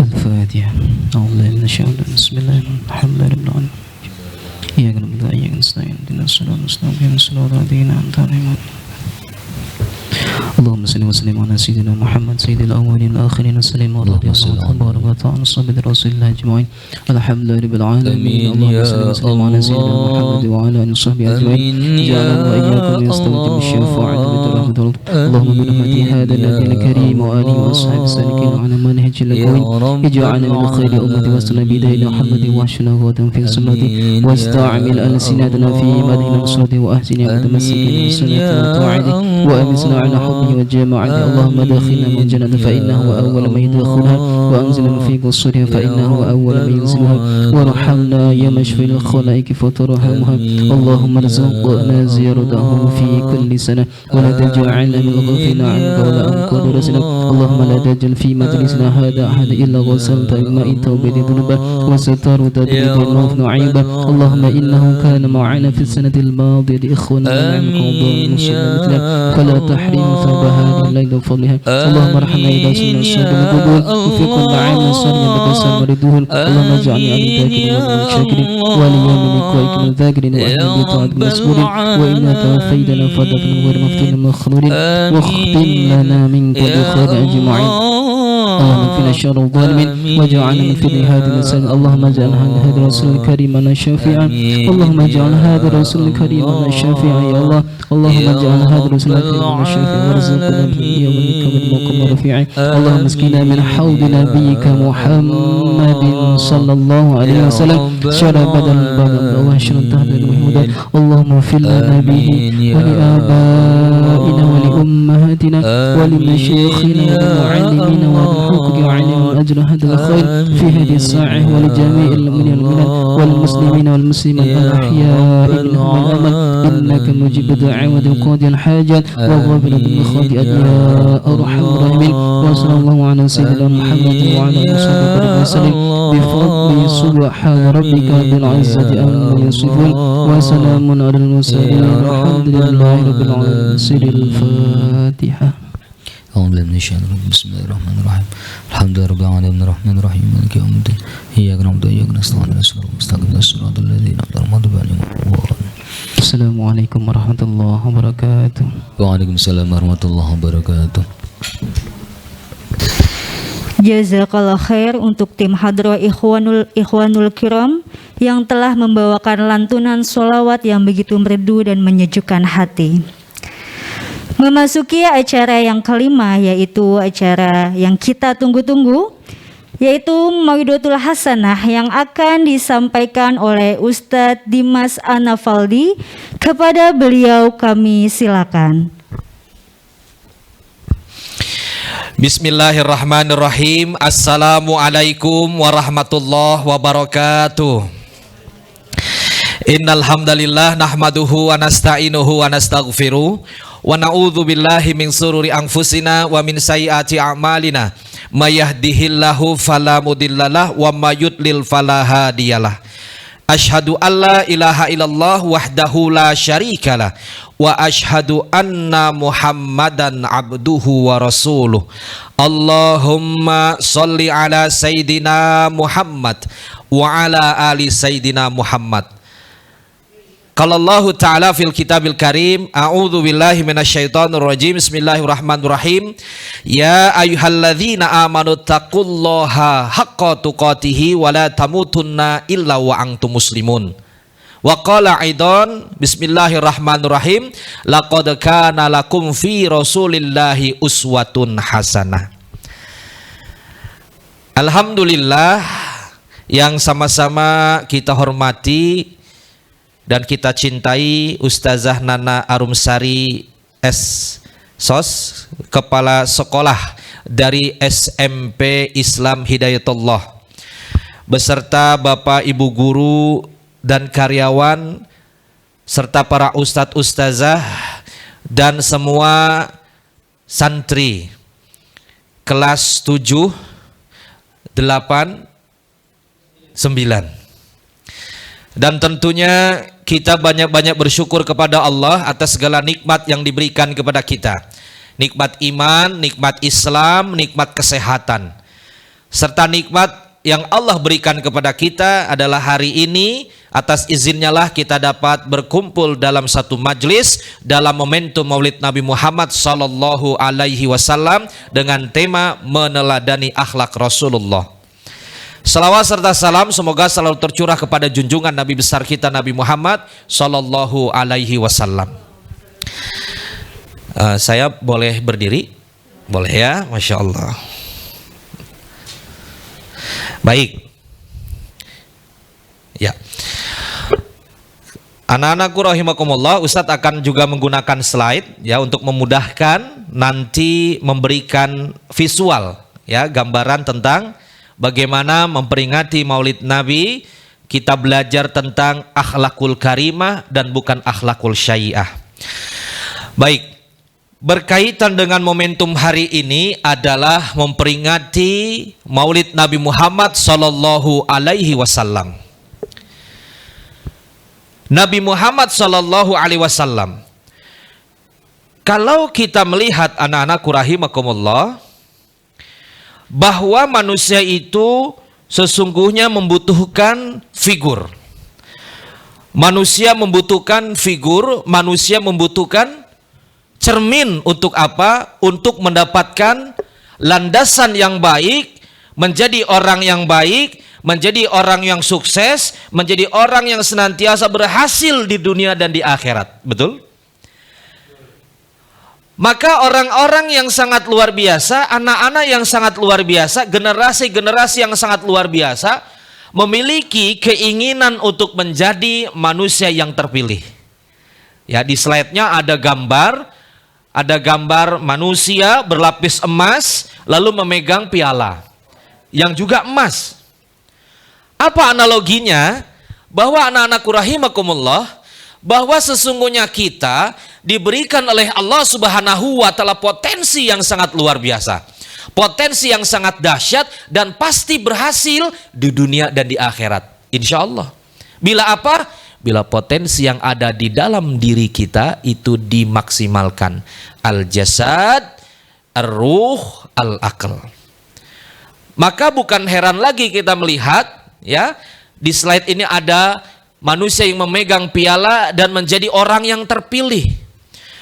الفاتحة. أعوذ بالله من الشيطان الرجيم. بسم الله الحمد لله رب العالمين. إياك نعبد وإياك نستعين اهدنا الصراط المستقيم صراط الذين أنعمت عليهم اللهم صل وسلم على سيدنا محمد سيد الأولين والآخرين السلام ورضي الله تبارك وتعالى صحابة رسول الله أجمعين الحمد لله رب العالمين. اللهم صل وسلم على سيدنا محمد وعلى آله وصحبه أجمعين جعلنا وإياكم يستوجب الشفاعة برحمة الله. اللهم برحمة هذا النبي الكريم وآله وصحبه السالكين على منهج القويم اجعلنا من خير أمة وصلنا بيدينا محمد واحشنا غدا في سنته واستعمل ألسنتنا في مدينة نصرته وأحسن متمسكين بسنته وطاعته وأمسنا على حبه وجماعته. اللهم دخلنا من الجنة فإنه أول من يدخلها وأنزلنا في قصرها فإنه أول من ينزلها وارحمنا يا مشفي الخلائق فترحمها. اللهم ارزقنا زيارته في كل سنة ولا تجعلنا من الغافلين عنك ولا أنقض رسلك. اللهم لا تجعل في مجلسنا هذا أحد إلا غسلت بماء التوبة ذنوبا وستر تدريب الموت عيبا. اللهم إنه كان معنا في السنة الماضية إخوانا ونعمك وضعنا مثله فلا تحرم ثواب هذه الليلة وفضلها. اللهم ارحمنا إذا سمنا الصلاة والقبول وفي كل عام صلي لبسا وردوه. اللهم اجعلني على ذاكرين والشاكرين وليوم لقائك من ذاكرين وأهل بطاعتك مسؤولين وإنا توفيتنا فدفن غير مفتون مخلولين واختم لنا منك بخير أجمعين. اللهم اكفنا شر الظالمين واجعلنا من فضل هذه المساجد. اللهم اجعل هذا الرسول الكريم لنا شافعا. اللهم اجعل هذا الرسول الكريم لنا شافعا يا الله. اللهم اجعل هذا الرسول الكريم لنا شافعا وارزقنا من يوم الكبر المقام رفيعا. اللهم اسقنا من حوض نبيك محمد صلى الله عليه وسلم شربة بدل وهشر تهدى وهدى. اللهم اغفر لنا به ولآبائنا ولأمهاتنا ولمشايخنا ولمعلمينا وللحقوق وعلم أجر هذا الخير في هذه الساعة ولجميع المؤمنين والمسلمين والمسلمات الأحياء منهم والأمل إنك مجيب دعوة وقاضي الحاجات وغافر بالخطيئة يا أرحم الراحمين. وصلى الله على سيدنا محمد وعلى آله وصحبه وسلم بفضل سبحان ربك بالعزة عما يصفون وسلام على المرسلين والحمد لله رب العالمين. سر الفاتحة. أعوذ بالله من الشيطان الرجيم. بسم الله الرحمن الرحيم. الحمد لله رب العالمين الرحمن الرحيم مالك يوم الدين إياك نعبد وإياك نستعين اهدنا الصراط المستقيم صراط الذين أنعمت عليهم Assalamualaikum warahmatullahi wabarakatuh. Waalaikumsalam warahmatullahi wabarakatuh. Jazakallah khair untuk tim Hadroh Ikhwanul Kiram yang telah membawakan lantunan sholawat yang begitu merdu dan menyejukkan hati. Memasuki acara yang kelima, yaitu acara yang kita tunggu-tunggu, yaitu Mau'idotul Hasanah yang akan disampaikan oleh Ustadz Dimas Anafaldi. Kepada beliau kami silakan. Bismillahirrahmanirrahim. Assalamualaikum warahmatullahi wabarakatuh. Innal hamdalillah nahmaduhu wa nasta'inuhu wa nastaghfiruh wa na'udzu billahi min sururi anfusina wa min sayyiati a'malina may yahdihillahu fala mudhillalah wa may yudlil fala hadiyalah. Asyhadu alla ilaha illallah wahdahu la syarikalah wa asyhadu anna Muhammadan abduhu wa rasuluh. Allahumma sholli ala sayyidina Muhammad wa ala ali sayyidina Muhammad. Qala Allah Ta'ala fil kitabil karim, a'udzu billahi minasyaitonir rajim. Bismillahirrahmanirrahim. Ya ayyuhalladzina amanu taqullaha haqqa tuqatih wa la tamutunna illa wa antum muslimun. Wa qala aidan, bismillahirrahmanirrahim, laqad kana lakum fi rasulillahi uswatun hasanah. Alhamdulillah, yang sama-sama kita hormati dan kita cintai Ustazah Nana Arumsari S.Sos, Kepala Sekolah dari SMP Islam Hidayatullah, beserta Bapak Ibu Guru dan karyawan, serta para ustadz ustazah dan semua santri kelas 7, 8, 9. Dan tentunya kita banyak-banyak bersyukur kepada Allah atas segala nikmat yang diberikan kepada kita. Nikmat iman, nikmat Islam, nikmat kesehatan. Serta nikmat yang Allah berikan kepada kita adalah hari ini, atas izinnya lah kita dapat berkumpul dalam satu majlis dalam momentum Maulid Nabi Muhammad sallallahu alaihi wasallam dengan tema meneladani akhlak Rasulullah. Salawat serta salam semoga selalu tercurah kepada junjungan Nabi besar kita Nabi Muhammad sallallahu alaihi wasallam. Saya boleh berdiri? Boleh ya, Masya Allah. Baik. Ya. Anak-anakku rahimakumullah, Ustadz akan juga menggunakan slide ya untuk memudahkan nanti memberikan visual ya, gambaran tentang bagaimana memperingati Maulid Nabi. Kita belajar tentang akhlakul karimah dan bukan akhlakul syai'ah. Baik, berkaitan dengan momentum hari ini adalah memperingati Maulid Nabi Muhammad sallallahu alaihi wasallam. Nabi Muhammad sallallahu alaihi wasallam, kalau kita melihat anak-anakku rahimakumullah, bahwa manusia itu sesungguhnya membutuhkan figur. Manusia membutuhkan figur, manusia membutuhkan cermin untuk apa? Untuk mendapatkan landasan yang baik, menjadi orang yang baik, menjadi orang yang sukses, menjadi orang yang senantiasa berhasil di dunia dan di akhirat. Betul? Maka orang-orang yang sangat luar biasa, anak-anak yang sangat luar biasa, generasi-generasi yang sangat luar biasa, memiliki keinginan untuk menjadi manusia yang terpilih. Ya, di slide-nya ada gambar manusia berlapis emas, lalu memegang piala yang juga emas. Apa analoginya? Bahwa anak-anakku rahimakumullah, bahwa sesungguhnya kita diberikan oleh Allah Subhanahu wa Ta'ala potensi yang sangat luar biasa, potensi yang sangat dahsyat, dan pasti berhasil di dunia dan di akhirat, insya Allah. Bila apa? Bila potensi yang ada di dalam diri kita itu dimaksimalkan. Al-jasad, ar-ruh, al-aql. Maka bukan heran lagi kita melihat ya, di slide ini ada manusia yang memegang piala dan menjadi orang yang terpilih,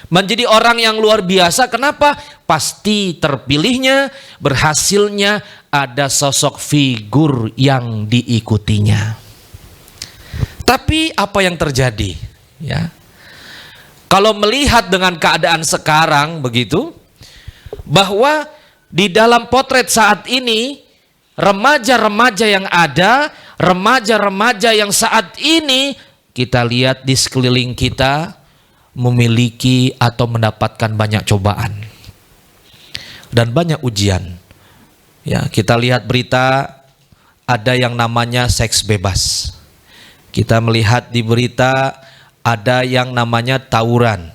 menjadi orang yang luar biasa. Kenapa? Pasti terpilihnya, berhasilnya ada sosok figur yang diikutinya. Tapi apa yang terjadi? Ya, Kalau melihat dengan keadaan sekarang begitu, bahwa di dalam potret saat ini, remaja-remaja yang ada, remaja-remaja yang saat ini kita lihat di sekeliling kita memiliki atau mendapatkan banyak cobaan dan banyak ujian. Ya, kita lihat berita ada yang namanya seks bebas. Kita melihat di berita ada yang namanya tawuran.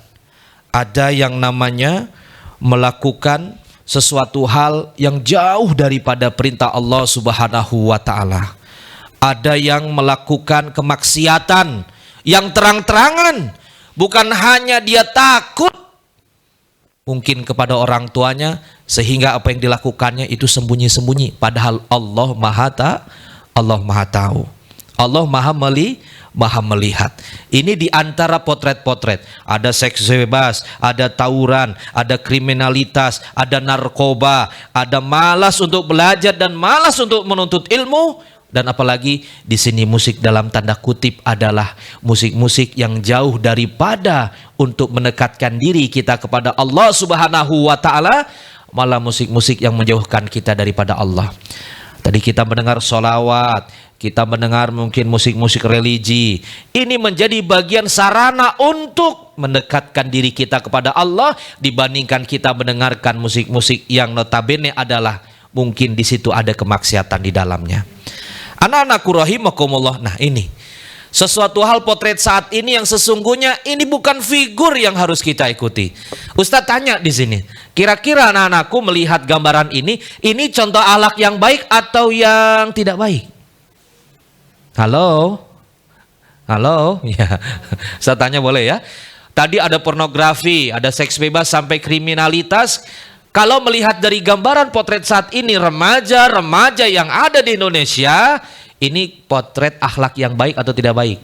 Ada yang namanya melakukan sesuatu hal yang jauh daripada perintah Allah Subhanahu wa ta'ala. Ada yang melakukan kemaksiatan yang terang-terangan. Bukan hanya dia takut mungkin kepada orang tuanya, sehingga apa yang dilakukannya itu sembunyi-sembunyi. Padahal Allah Maha tahu. Allah Maha melihat. Ini di antara potret-potret. Ada seks bebas, ada tawuran, ada kriminalitas, ada narkoba, ada malas untuk belajar dan malas untuk menuntut ilmu. Dan apalagi di sini musik dalam tanda kutip adalah musik-musik yang jauh daripada untuk mendekatkan diri kita kepada Allah Subhanahu wa ta'ala, malah musik-musik yang menjauhkan kita daripada Allah. Tadi kita mendengar sholawat, kita mendengar mungkin musik-musik religi. Ini menjadi bagian sarana untuk mendekatkan diri kita kepada Allah dibandingkan kita mendengarkan musik-musik yang notabene adalah mungkin di situ ada kemaksiatan di dalamnya. Anak-anakku rahimakumullah. Nah, ini sesuatu hal potret saat ini yang sesungguhnya ini bukan figur yang harus kita ikuti. Ustadz tanya di sini, kira-kira anak-anakku melihat gambaran ini contoh akhlak yang baik atau yang tidak baik? Halo? Ya, saya tanya boleh ya? Tadi ada pornografi, ada seks bebas sampai kriminalitas. Kalau melihat dari gambaran potret saat ini, remaja-remaja yang ada di Indonesia, ini potret akhlak yang baik atau tidak baik?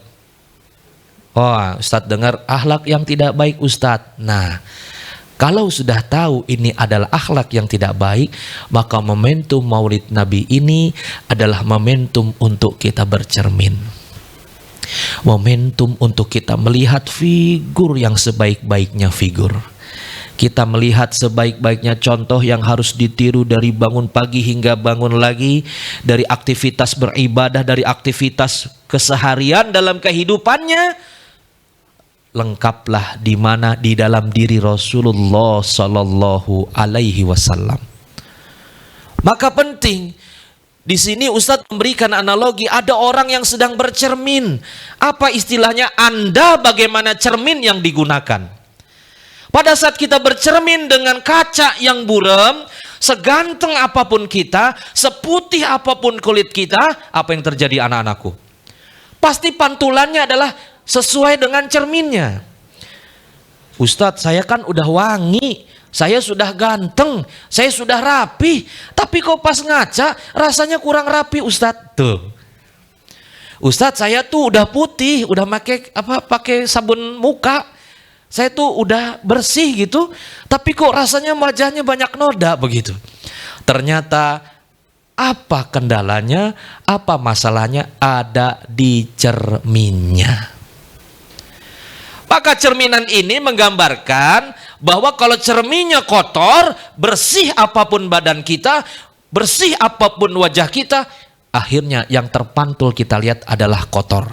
Oh, Ustadz dengar akhlak yang tidak baik, Ustadz. Nah, kalau sudah tahu ini adalah akhlak yang tidak baik, maka momentum Maulid Nabi ini adalah momentum untuk kita bercermin. Momentum untuk kita melihat figur yang sebaik-baiknya figur. Kita melihat sebaik-baiknya contoh yang harus ditiru dari bangun pagi hingga bangun lagi, dari aktivitas beribadah, dari aktivitas keseharian dalam kehidupannya. Lengkaplah di mana di dalam diri Rasulullah Sallallahu Alaihi Wasallam. Maka penting di sini Ustadz memberikan analogi, ada orang yang sedang bercermin. Apa istilahnya? Anda bagaimana cermin yang digunakan? Pada saat kita bercermin dengan kaca yang buram, seganteng apapun kita, seputih apapun kulit kita, apa yang terjadi anak-anakku? Pasti pantulannya adalah sesuai dengan cerminnya. Ustadz, saya kan udah wangi, saya sudah ganteng, saya sudah rapi, tapi kok pas ngaca rasanya kurang rapi, Ustadz. Tuh. Ustadz, saya tuh udah putih, udah pakai sabun muka. Saya tuh udah bersih gitu, tapi kok rasanya wajahnya banyak noda begitu. Ternyata apa kendalanya, apa masalahnya ada di cerminnya. Maka cerminan ini menggambarkan bahwa kalau cerminnya kotor, bersih apapun badan kita, bersih apapun wajah kita, akhirnya yang terpantul kita lihat adalah kotor.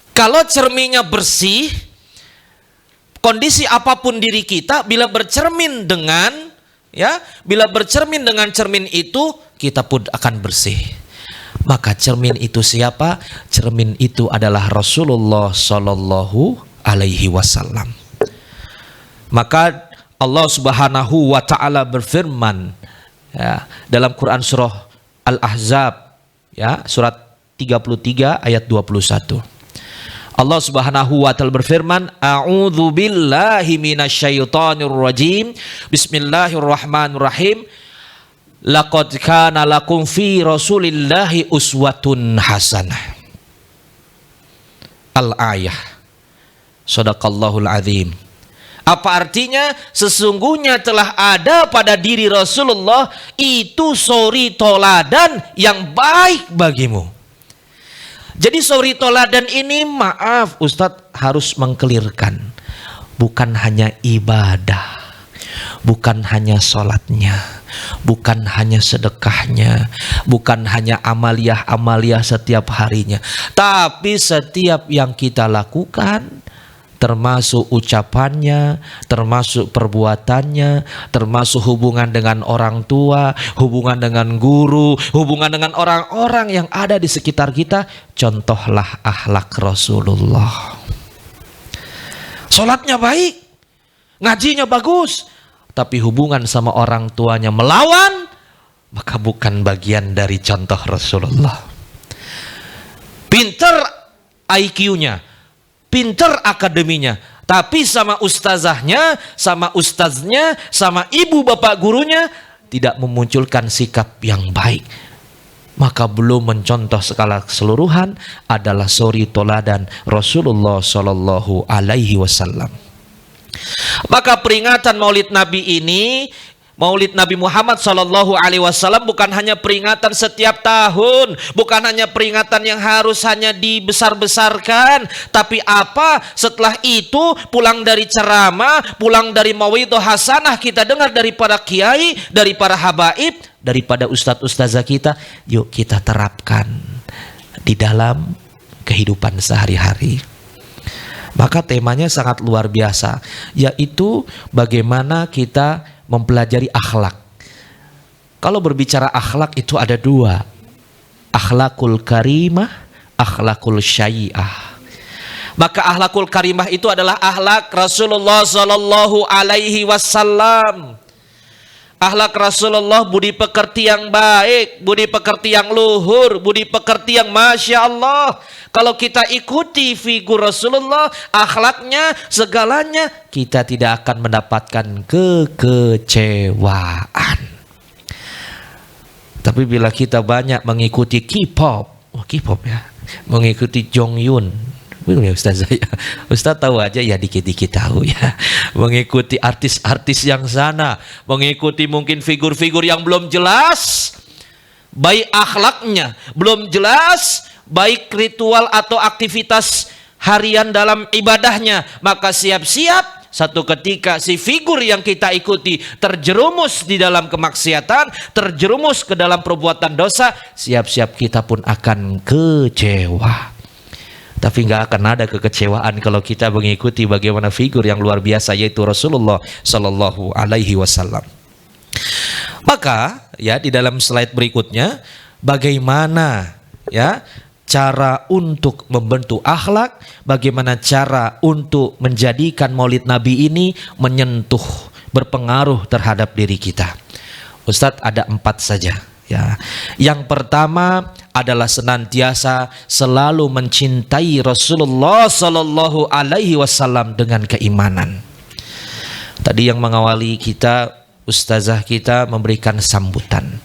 Kalau cerminnya bersih, kondisi apapun diri kita bila bercermin dengan cermin itu, kita pun akan bersih. Maka cermin itu siapa? Cermin itu adalah Rasulullah Sallallahu Alaihi Wasallam. Maka Allah Subhanahu wa ta'ala berfirman ya, dalam Quran surah Al-Ahzab ya, surat 33 ayat 21. Allah Subhanahu wa ta'ala berfirman, A'udzu billahi minasyaitonir rajim. Bismillahirrahmanirrahim. Laqad kana lakum fi Rasulillahi uswatun hasanah. Al-ayah. Shadaqallahul azim. Apa artinya? Sesungguhnya telah ada pada diri Rasulullah itu suri toladan yang baik bagimu. Jadi suri toladan ini, maaf Ustadz harus mengkelirkan, bukan hanya ibadah, bukan hanya sholatnya, bukan hanya sedekahnya, bukan hanya amaliyah-amaliyah setiap harinya, tapi setiap yang kita lakukan, termasuk ucapannya, termasuk perbuatannya, termasuk hubungan dengan orang tua, hubungan dengan guru, hubungan dengan orang-orang yang ada di sekitar kita. Contohlah akhlak Rasulullah. Sholatnya baik, ngajinya bagus, tapi hubungan sama orang tuanya melawan, maka bukan bagian dari contoh Rasulullah. Pinter IQ-nya, pinter akademinya, tapi sama ustazahnya, sama ustaznya, sama ibu bapak gurunya tidak memunculkan sikap yang baik, maka belum mencontoh skala keseluruhan adalah suri toladan Rasulullah Shallallahu Alaihi Wasallam. Maka peringatan Maulid Nabi ini, Maulid Nabi Muhammad Sallallahu Alaihi Wasallam, bukan hanya peringatan setiap tahun, bukan hanya peringatan yang harus hanya dibesar-besarkan, tapi apa setelah itu, pulang dari ceramah, pulang dari mauidhah hasanah kita dengar dari para kiai, dari para habaib, daripada ustadz-ustazah kita, yuk kita terapkan di dalam kehidupan sehari-hari. Maka temanya sangat luar biasa, yaitu bagaimana kita mempelajari akhlak. Kalau berbicara akhlak itu ada dua, akhlakul karimah, akhlakul syai'ah. Maka akhlakul karimah itu adalah akhlak Rasulullah Sallallahu Alaihi Wasallam. Akhlak Rasulullah, budi pekerti yang baik, budi pekerti yang luhur, budi pekerti yang Masya Allah. Kalau kita ikuti figur Rasulullah, akhlaknya, segalanya, kita tidak akan mendapatkan kekecewaan. Tapi bila kita banyak mengikuti K-pop, K-pop ya, mengikuti Jongyun, ya Ustaz saya, Ustaz tahu aja ya, dikit-dikit tahu ya, mengikuti artis-artis yang sana, mengikuti mungkin figur-figur yang belum jelas, baik akhlaknya, belum jelas, baik ritual atau aktivitas harian dalam ibadahnya, maka siap-siap satu ketika si figur yang kita ikuti terjerumus di dalam kemaksiatan, terjerumus ke dalam perbuatan dosa, siap-siap kita pun akan kecewa. Tapi nggak akan ada kekecewaan kalau kita mengikuti bagaimana figur yang luar biasa, yaitu Rasulullah Sallallahu Alaihi Wasallam. Maka ya, di dalam slide berikutnya, bagaimana ya cara untuk membentuk akhlak, bagaimana cara untuk menjadikan Maulid Nabi ini menyentuh, berpengaruh terhadap diri kita. Ustadz ada 4 saja. Ya, yang pertama adalah senantiasa selalu mencintai Rasulullah Sallallahu Alaihi Wasallam dengan keimanan. Tadi yang mengawali kita, ustazah kita memberikan sambutan.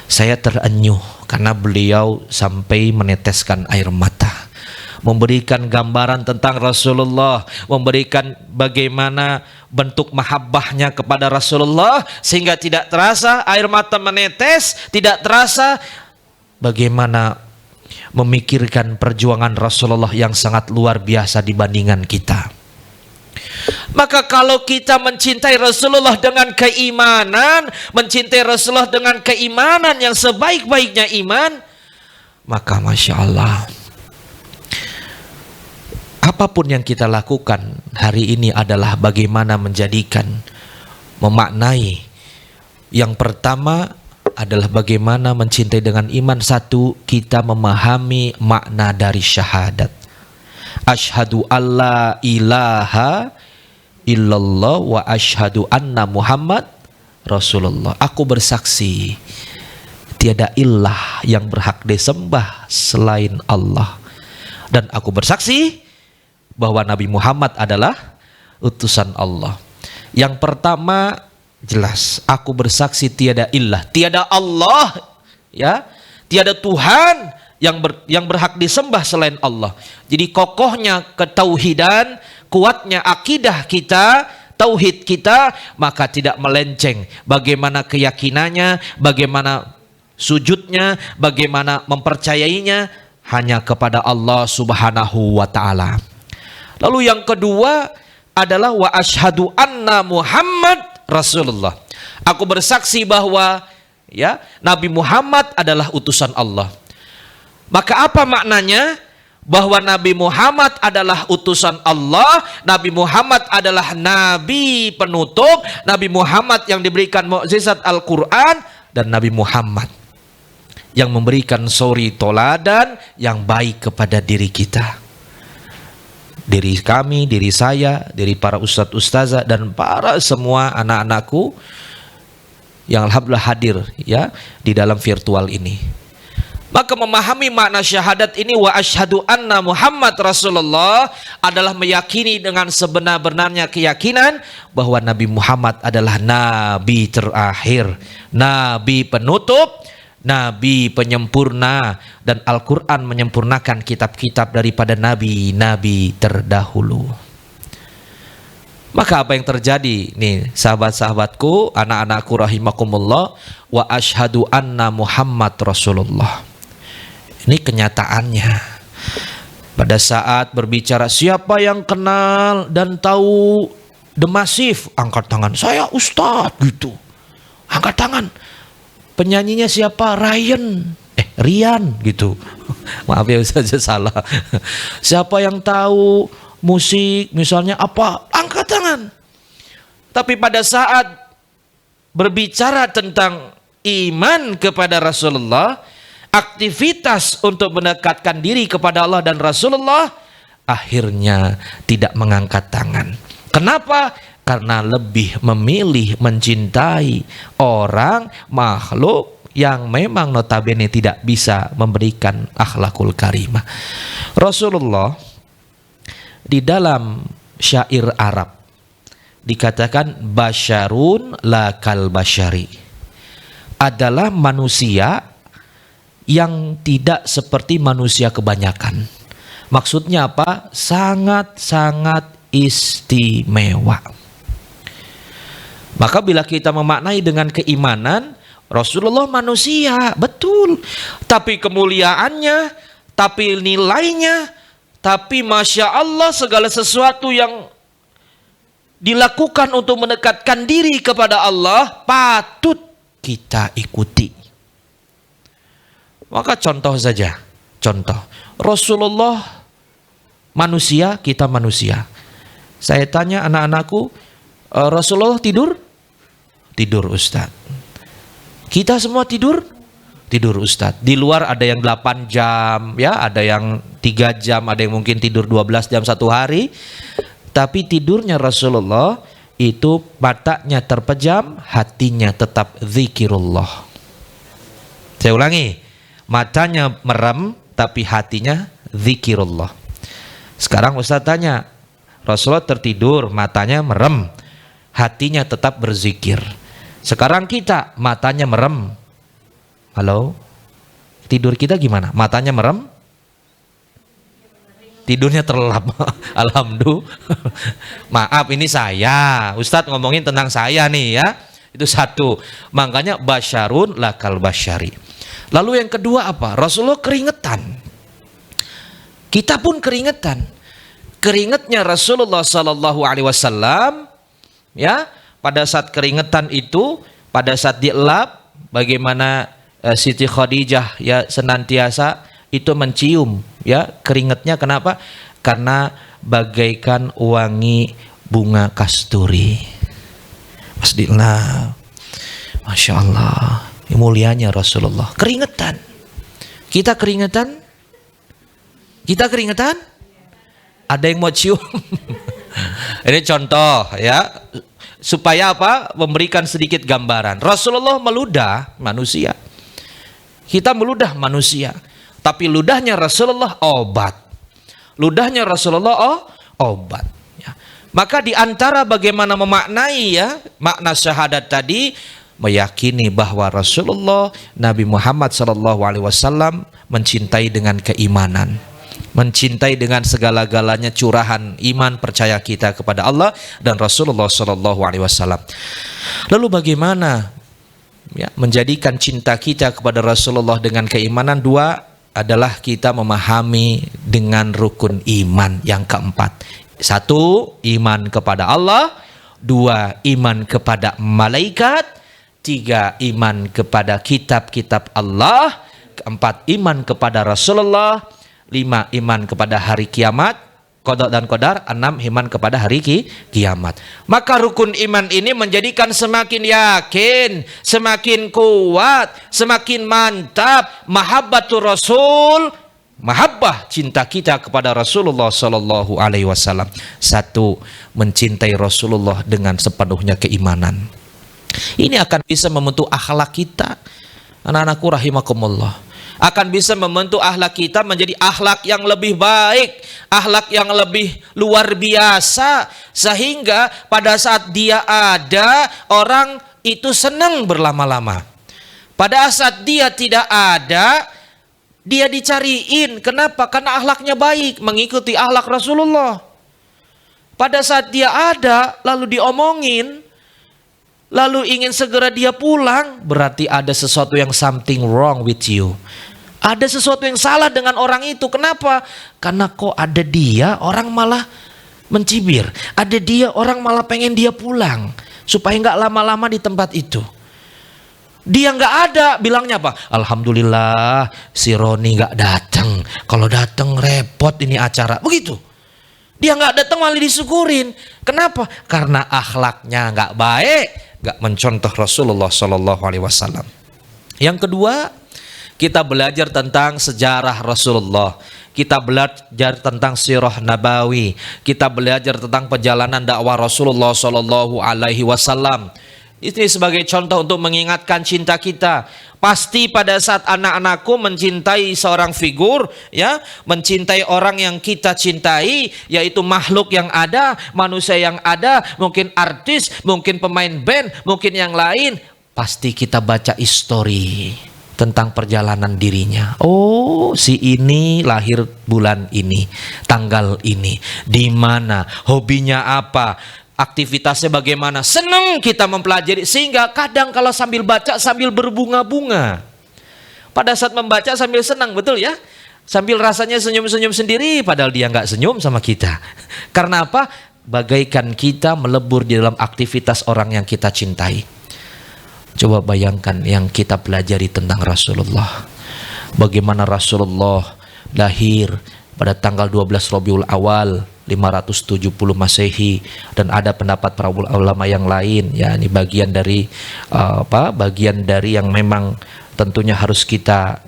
Saya terenyuh karena beliau sampai meneteskan air mata, memberikan gambaran tentang Rasulullah, memberikan bagaimana bentuk mahabbahnya kepada Rasulullah, sehingga tidak terasa air mata menetes, tidak terasa bagaimana memikirkan perjuangan Rasulullah yang sangat luar biasa dibandingkan kita. Maka kalau kita mencintai Rasulullah dengan keimanan, mencintai Rasulullah dengan keimanan yang sebaik-baiknya iman, maka Masya Allah, apapun yang kita lakukan hari ini adalah bagaimana menjadikan, memaknai. Yang pertama adalah bagaimana mencintai dengan iman. Satu, kita memahami makna dari syahadat. Asyhadu alla ilaha illallah wa asyhadu anna Muhammad Rasulullah. Aku bersaksi tiada ilah yang berhak disembah selain Allah, dan aku bersaksi bahwa Nabi Muhammad adalah utusan Allah. Yang pertama jelas, aku bersaksi tiada ilah, tiada Allah, ya, tiada Tuhan yang berhak disembah selain Allah. Jadi kokohnya ketauhidan, kuatnya akidah kita, tauhid kita, maka tidak melenceng bagaimana keyakinannya, bagaimana sujudnya, bagaimana mempercayainya, hanya kepada Allah Subhanahu wa taala. Lalu yang kedua adalah wa asyhadu anna Muhammad Rasulullah. Aku bersaksi bahwa ya Nabi Muhammad adalah utusan Allah. Maka apa maknanya? Bahwa Nabi Muhammad adalah utusan Allah, Nabi Muhammad adalah nabi penutup, Nabi Muhammad yang diberikan mukjizat Al-Quran, dan Nabi Muhammad yang memberikan suri toladan yang baik kepada diri kita. Diri kami, diri saya, diri para ustadz ustazah dan para semua anak-anakku yang alhamdulillah hadir ya di dalam virtual ini. Maka memahami makna syahadat ini wa asyhadu anna Muhammad Rasulullah adalah meyakini dengan sebenar-benarnya keyakinan bahwa Nabi Muhammad adalah nabi terakhir, nabi penutup, nabi penyempurna, dan Al-Quran menyempurnakan kitab-kitab daripada nabi-nabi terdahulu. Maka apa yang terjadi nih sahabat-sahabatku, anak-anakku rahimakumullah, wa asyhadu anna Muhammad Rasulullah. Ini kenyataannya. Pada saat berbicara siapa yang kenal dan tahu The Massive, angkat tangan. Saya Ustadz gitu. Angkat tangan. Penyanyinya siapa? Rian gitu. Maaf ya Ustaz, salah. Siapa yang tahu musik misalnya apa? Angkat tangan. Tapi pada saat berbicara tentang iman kepada Rasulullah, aktivitas untuk mendekatkan diri kepada Allah dan Rasulullah, akhirnya tidak mengangkat tangan. Kenapa? Karena lebih memilih mencintai orang, makhluk yang memang notabene tidak bisa memberikan akhlakul karimah. Rasulullah di dalam syair Arab dikatakan basyarun la kal basyari, adalah manusia yang tidak seperti manusia kebanyakan. Maksudnya apa? Sangat-sangat istimewa. Maka bila kita memaknai dengan keimanan, Rasulullah manusia, betul. Tapi kemuliaannya, tapi nilainya, tapi Masya Allah segala sesuatu yang dilakukan untuk mendekatkan diri kepada Allah patut kita ikuti. Maka contoh saja, contoh Rasulullah manusia, kita manusia. Saya tanya anak-anakku, Rasulullah tidur? Tidur Ustaz. Kita semua tidur? Tidur Ustaz. Di luar ada yang 8 jam, ya, ada yang 3 jam, ada yang mungkin tidur 12 jam satu hari. Tapi tidurnya Rasulullah itu matanya terpejam, hatinya tetap zikirullah. Saya ulangi. Matanya merem tapi hatinya zikirullah. Sekarang Ustaz tanya, Rasulullah tertidur, matanya merem, hatinya tetap berzikir. Sekarang kita matanya merem. Halo? Tidur kita gimana? Matanya merem? Tidurnya terlelap. Alhamdulillah. Maaf ini saya, Ustadz ngomongin tentang saya nih ya. Itu satu. Makanya basyarun lakal basyari. Lalu yang kedua apa? Rasulullah keringetan. Kita pun keringetan. Keringetnya Rasulullah Sallallahu Alaihi Wasallam, ya, pada saat keringetan itu, pada saat dielap, bagaimana Siti Khadijah ya senantiasa itu mencium ya keringetnya. Kenapa? Karena bagaikan wangi bunga kasturi. Masdillah, Masya Allah, mulianya Rasulullah. Keringetan. Kita keringetan? Kita keringetan? Ada yang mau cium? Ini contoh ya, supaya apa? Memberikan sedikit gambaran. Rasulullah meludah manusia. Kita meludah manusia. Tapi ludahnya Rasulullah obat. Ludahnya Rasulullah obat. Ya. Maka di antara bagaimana memaknai ya makna syahadat tadi, meyakini bahwa Rasulullah Nabi Muhammad SAW mencintai dengan keimanan, mencintai dengan segala-galanya curahan iman percaya kita kepada Allah dan Rasulullah SAW. Lalu bagaimana ya menjadikan cinta kita kepada Rasulullah dengan keimanan? Dua adalah kita memahami dengan rukun iman yang keempat. 1, iman kepada Allah. 2, iman kepada malaikat. 3, iman kepada kitab-kitab Allah. 4, iman kepada Rasulullah. 5, iman kepada hari kiamat, qada dan qadar. 6, iman kepada hari kiamat. Maka rukun iman ini menjadikan semakin yakin, semakin kuat, semakin mantap mahabbatur Rasul, mahabbah, cinta kita kepada Rasulullah sallallahu alaihi wasallam. 1, mencintai Rasulullah dengan sepenuhnya keimanan. Ini akan bisa membentuk akhlak kita. Anak-anakku rahimakumullah. Akan bisa membentuk akhlak kita menjadi akhlak yang lebih baik, akhlak yang lebih luar biasa, sehingga pada saat dia ada, orang itu senang berlama-lama. Pada saat dia tidak ada, dia dicariin. Kenapa? Karena akhlaknya baik, mengikuti akhlak Rasulullah. Pada saat dia ada, lalu diomongin, lalu ingin segera dia pulang, berarti ada sesuatu yang something wrong with you. Ada sesuatu yang salah dengan orang itu. Kenapa? Karena kok ada dia, orang malah mencibir. Ada dia, orang malah pengen dia pulang, supaya nggak lama-lama di tempat itu. Dia nggak ada, bilangnya apa? Alhamdulillah si Roni nggak datang. Kalau datang repot ini acara. Begitu. Dia nggak datang malah disyukurin. Kenapa? Karena akhlaknya nggak baik, nggak mencontoh Rasulullah Shallallahu Alaihi Wasallam. Yang kedua, kita belajar tentang sejarah Rasulullah. Kita belajar tentang sirah nabawi. Kita belajar tentang perjalanan dakwah Rasulullah Shallallahu Alaihi Wasallam. Ini sebagai contoh untuk mengingatkan cinta kita. Pasti pada saat anak-anakku mencintai seorang figur, ya, mencintai orang yang kita cintai, yaitu makhluk yang ada, manusia yang ada, mungkin artis, mungkin pemain band, mungkin yang lain. Pasti kita baca histori tentang perjalanan dirinya. Oh, si ini lahir bulan ini, tanggal ini, di mana, hobinya apa, aktivitasnya bagaimana. Senang kita mempelajari, sehingga kadang kalau sambil baca sambil berbunga-bunga. Pada saat membaca sambil senang, betul ya? Sambil rasanya senyum-senyum sendiri, padahal dia nggak senyum sama kita. Karena apa? Bagaikan kita melebur di dalam aktivitas orang yang kita cintai. Coba bayangkan yang kita pelajari tentang Rasulullah. Bagaimana Rasulullah lahir pada tanggal 12 Rabiul Awal 570 Masehi, dan ada pendapat para ulama yang lain, ya, ini bagian dari bagian dari yang memang tentunya harus kita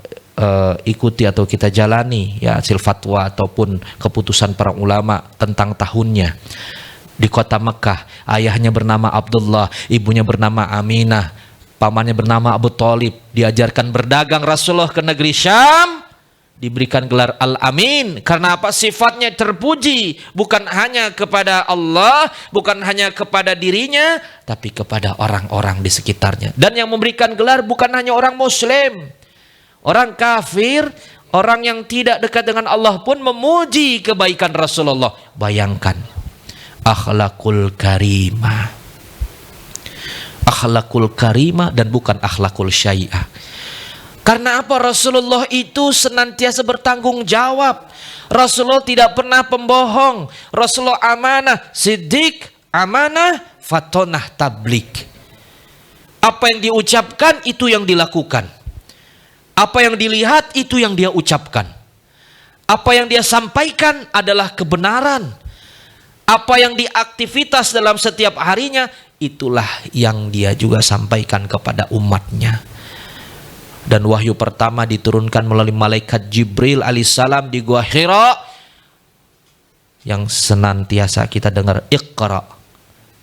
ikuti atau kita jalani, ya, hasil fatwa ataupun keputusan para ulama tentang tahunnya. Di kota Mekah, ayahnya bernama Abdullah, ibunya bernama Aminah, pamannya bernama Abu Thalib. Diajarkan berdagang Rasulullah ke negeri Syam, diberikan gelar Al-Amin. Karena apa? Sifatnya terpuji, bukan hanya kepada Allah, bukan hanya kepada dirinya, tapi kepada orang-orang di sekitarnya. Dan yang memberikan gelar bukan hanya orang Muslim, orang kafir, orang yang tidak dekat dengan Allah pun memuji kebaikan Rasulullah. Bayangkan, akhlakul karimah, akhlakul karimah dan bukan akhlakul syai'ah. Karena apa? Rasulullah itu senantiasa bertanggung jawab. Rasulullah tidak pernah pembohong. Rasulullah amanah, siddiq, amanah, fatonah, tablik. Apa yang diucapkan itu yang dilakukan. Apa yang dilihat itu yang dia ucapkan. Apa yang dia sampaikan adalah kebenaran. Apa yang diaktivitas dalam setiap harinya, itulah yang dia juga sampaikan kepada umatnya. Dan wahyu pertama diturunkan melalui malaikat Jibril alaihissalam di Gua Hira, yang senantiasa kita dengar Iqra,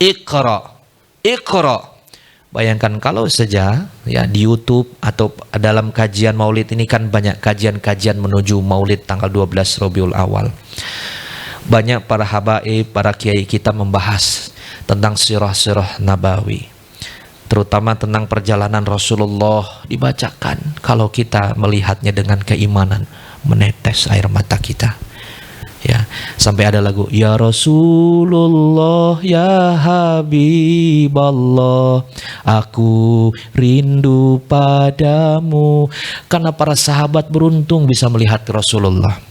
Iqra, Iqra. Bayangkan kalau saja, ya, di YouTube atau dalam kajian maulid ini kan banyak kajian-kajian menuju maulid tanggal 12 Rabiul Awal. Banyak para habaib, para kiai kita membahas tentang sirah-sirah nabawi, terutama tentang perjalanan Rasulullah dibacakan. Kalau kita melihatnya dengan keimanan, menetes air mata kita. Ya, sampai ada lagu Ya Rasulullah ya Habiballah, aku rindu padamu. Karena para sahabat beruntung bisa melihat Rasulullah.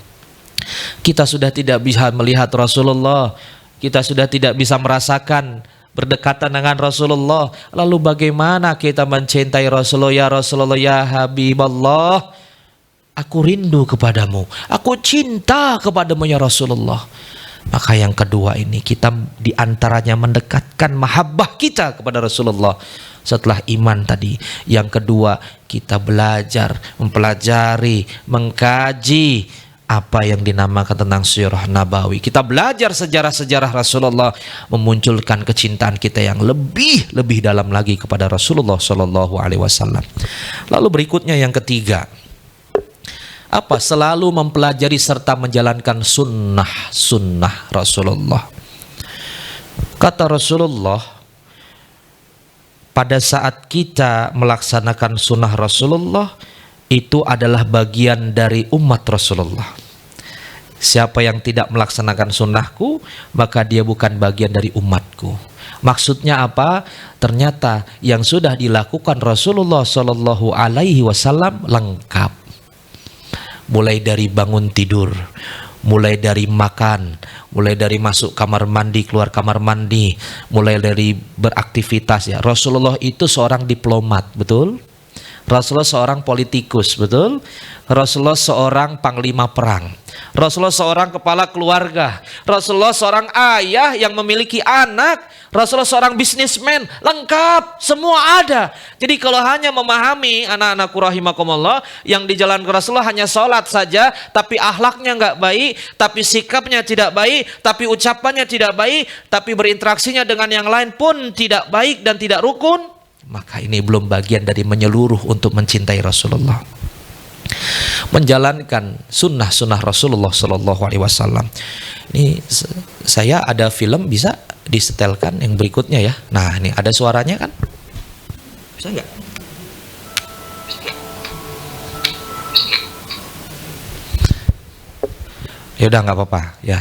Kita sudah tidak bisa melihat Rasulullah, kita sudah tidak bisa merasakan berdekatan dengan Rasulullah. Lalu bagaimana kita mencintai Rasulullah? Ya Rasulullah ya Habiballah, aku rindu kepadamu, aku cinta kepadamu ya Rasulullah. Maka yang kedua ini, kita diantaranya mendekatkan mahabbah kita kepada Rasulullah. Setelah iman tadi, yang kedua kita belajar, mempelajari, mengkaji apa yang dinamakan tentang sirah nabawi. Kita belajar sejarah-sejarah Rasulullah, memunculkan kecintaan kita yang lebih dalam lagi kepada Rasulullah Shallallahu Alaihi Wasallam. Lalu berikutnya yang ketiga, apa? Selalu mempelajari serta menjalankan sunnah Rasulullah. Kata Rasulullah, pada saat kita melaksanakan sunnah Rasulullah, itu adalah bagian dari umat Rasulullah. Siapa yang tidak melaksanakan sunnahku, maka dia bukan bagian dari umatku. Maksudnya apa? Ternyata yang sudah dilakukan Rasulullah Shallallahu Alaihi Wasallam lengkap. Mulai dari bangun tidur, mulai dari makan, mulai dari masuk kamar mandi, keluar kamar mandi, mulai dari beraktivitas ya. Rasulullah itu seorang diplomat, betul? Rasulullah seorang politikus, betul? Rasulullah seorang panglima perang. Rasulullah seorang kepala keluarga. Rasulullah seorang ayah yang memiliki anak. Rasulullah seorang bisnismen, lengkap, semua ada. Jadi kalau hanya memahami, anak-anakku rahimakumullah, yang dijalankan Rasulullah hanya sholat saja, tapi akhlaknya nggak baik, tapi sikapnya tidak baik, tapi ucapannya tidak baik, tapi berinteraksinya dengan yang lain pun tidak baik dan tidak rukun, maka ini belum bagian dari menyeluruh untuk mencintai Rasulullah. Menjalankan sunnah Rasulullah Shallallahu Alaihi Wasallam. Ini saya ada film, bisa disetelkan yang berikutnya ya. Nah ini ada suaranya kan? Bisa nggak? Ya udah nggak apa-apa ya.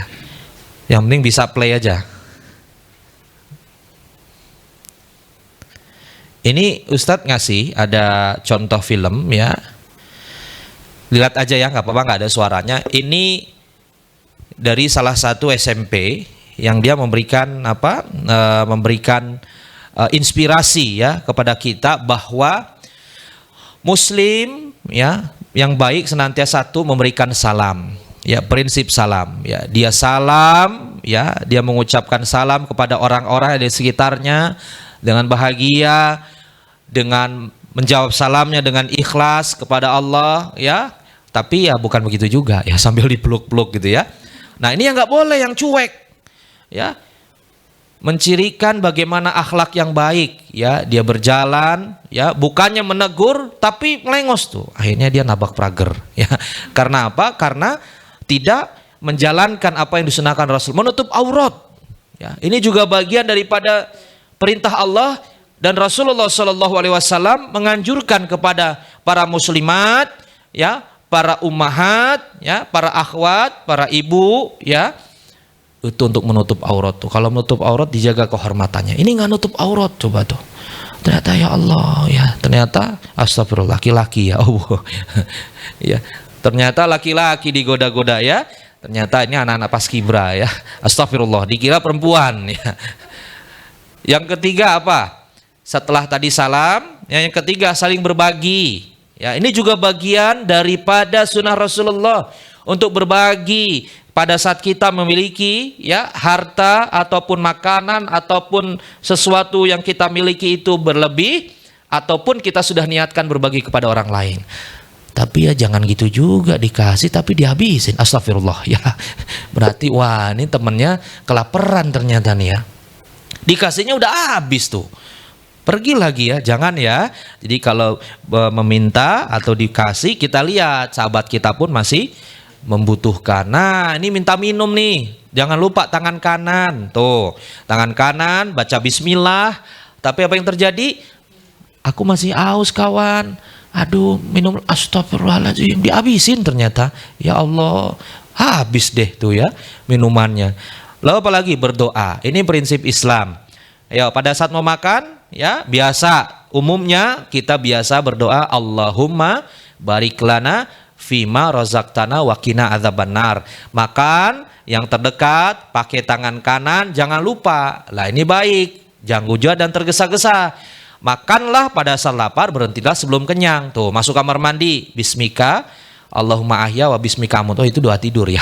Yang penting bisa play aja. Ini Ustadz ngasih ada contoh film ya. Lihat aja ya, nggak apa-apa, nggak ada suaranya. Ini dari salah satu SMP yang dia memberikan apa? Memberikan inspirasi ya kepada kita bahwa Muslim ya yang baik senantiasa satu memberikan salam. Ya, prinsip salam ya. Dia salam ya, dia mengucapkan salam kepada orang-orang di sekitarnya dengan bahagia, dengan menjawab salamnya dengan ikhlas kepada Allah ya. Tapi ya bukan begitu juga ya, sambil dipeluk-peluk gitu ya. Nah ini yang nggak boleh, yang cuek ya. Mencirikan bagaimana akhlak yang baik ya. Dia berjalan ya, bukannya menegur tapi melengos tuh. Akhirnya dia nabrak pagar ya. Karena apa? Karena tidak menjalankan apa yang disunahkan Rasul, menutup aurat ya. Ini juga bagian daripada perintah Allah, dan Rasulullah Shallallahu Alaihi Wasallam menganjurkan kepada para muslimat ya, para ummahat ya, para akhwat, para ibu ya, itu untuk menutup aurat tuh. Kalau menutup aurat dijaga kehormatannya. Ini nggak nutup aurat, coba tuh. Ternyata ya Allah ya, ternyata astagfirullah, laki-laki ya Allah. Ya, ternyata laki-laki digoda-goda ya. Ternyata ini anak-anak paskibra ya. Astagfirullah, dikira perempuan ya. Yang ketiga apa? Setelah tadi salam, yang ketiga saling berbagi. Ya, ini juga bagian daripada sunnah Rasulullah untuk berbagi pada saat kita memiliki ya harta ataupun makanan ataupun sesuatu yang kita miliki itu berlebih, ataupun kita sudah niatkan berbagi kepada orang lain. Tapi ya jangan gitu juga, dikasih tapi dihabisin. Astagfirullah ya. Berarti wah ini temennya kelaparan ternyata nih ya. Dikasihnya udah habis tuh. Pergi lagi ya, jangan ya. Jadi kalau meminta atau dikasih, kita lihat sahabat kita pun masih membutuhkan. Nah ini minta minum nih, jangan lupa tangan kanan. Tuh, tangan kanan baca bismillah. Tapi apa yang terjadi? Aku masih haus kawan. Aduh, minum, astagfirullahaladzim, dihabisin ternyata. Ya Allah, habis deh tuh ya minumannya. Lalu apalagi berdoa. Ini prinsip Islam. Ya, pada saat mau makan ya biasa umumnya kita biasa berdoa Allahumma barik lana fima razaqtana wa qina adzabannar. Makan yang terdekat pakai tangan kanan, jangan lupa. Lah ini baik, jangan hujan dan tergesa-gesa. Makanlah pada saat lapar, berhentilah sebelum kenyang. Tuh, masuk kamar mandi, bismika Allahumma ahya wa bismika amut. Oh, itu doa tidur ya.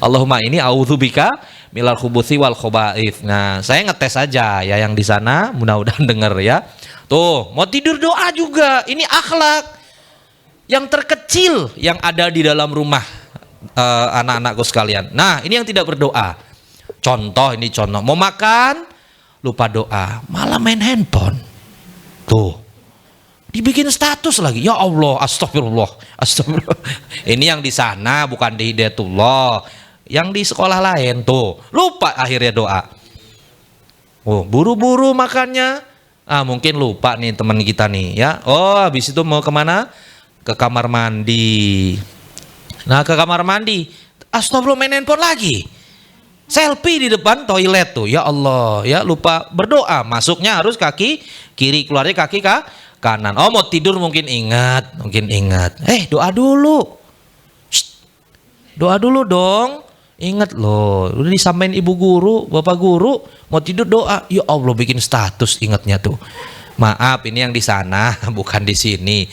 Allahumma ini a'udzubika milal khubuthi wal khobaith. Nah, saya ngetes aja ya yang di sana, mudah-mudahan denger ya. Tuh, mau tidur doa juga. Ini akhlak yang terkecil yang ada di dalam rumah anak-anakku sekalian. Nah, ini yang tidak berdoa. Contoh, ini contoh. Mau makan, lupa doa, malah main handphone. Tuh, dibikin status lagi. Ya Allah, astagfirullah, astagfirullah. Ini yang di sana, bukan di Hidayatullah. Yang di sekolah lain, tuh, lupa akhirnya doa. Oh, buru-buru makannya. Mungkin lupa nih teman kita nih ya. Oh, habis itu mau kemana? Ke kamar mandi. Nah, ke kamar mandi, astagfirullah, main handphone lagi. Selfie di depan toilet tuh. Ya Allah, ya lupa berdoa. Masuknya harus kaki kiri, keluarnya kaki kanan. Oh, mau tidur mungkin ingat. Doa dulu. Shh. Doa dulu dong. Ingat loh, udah disampaikan ibu guru, bapak guru, mau tidur doa. Ya Allah, bikin status ingatnya tuh. Maaf, ini yang di sana, bukan di sini.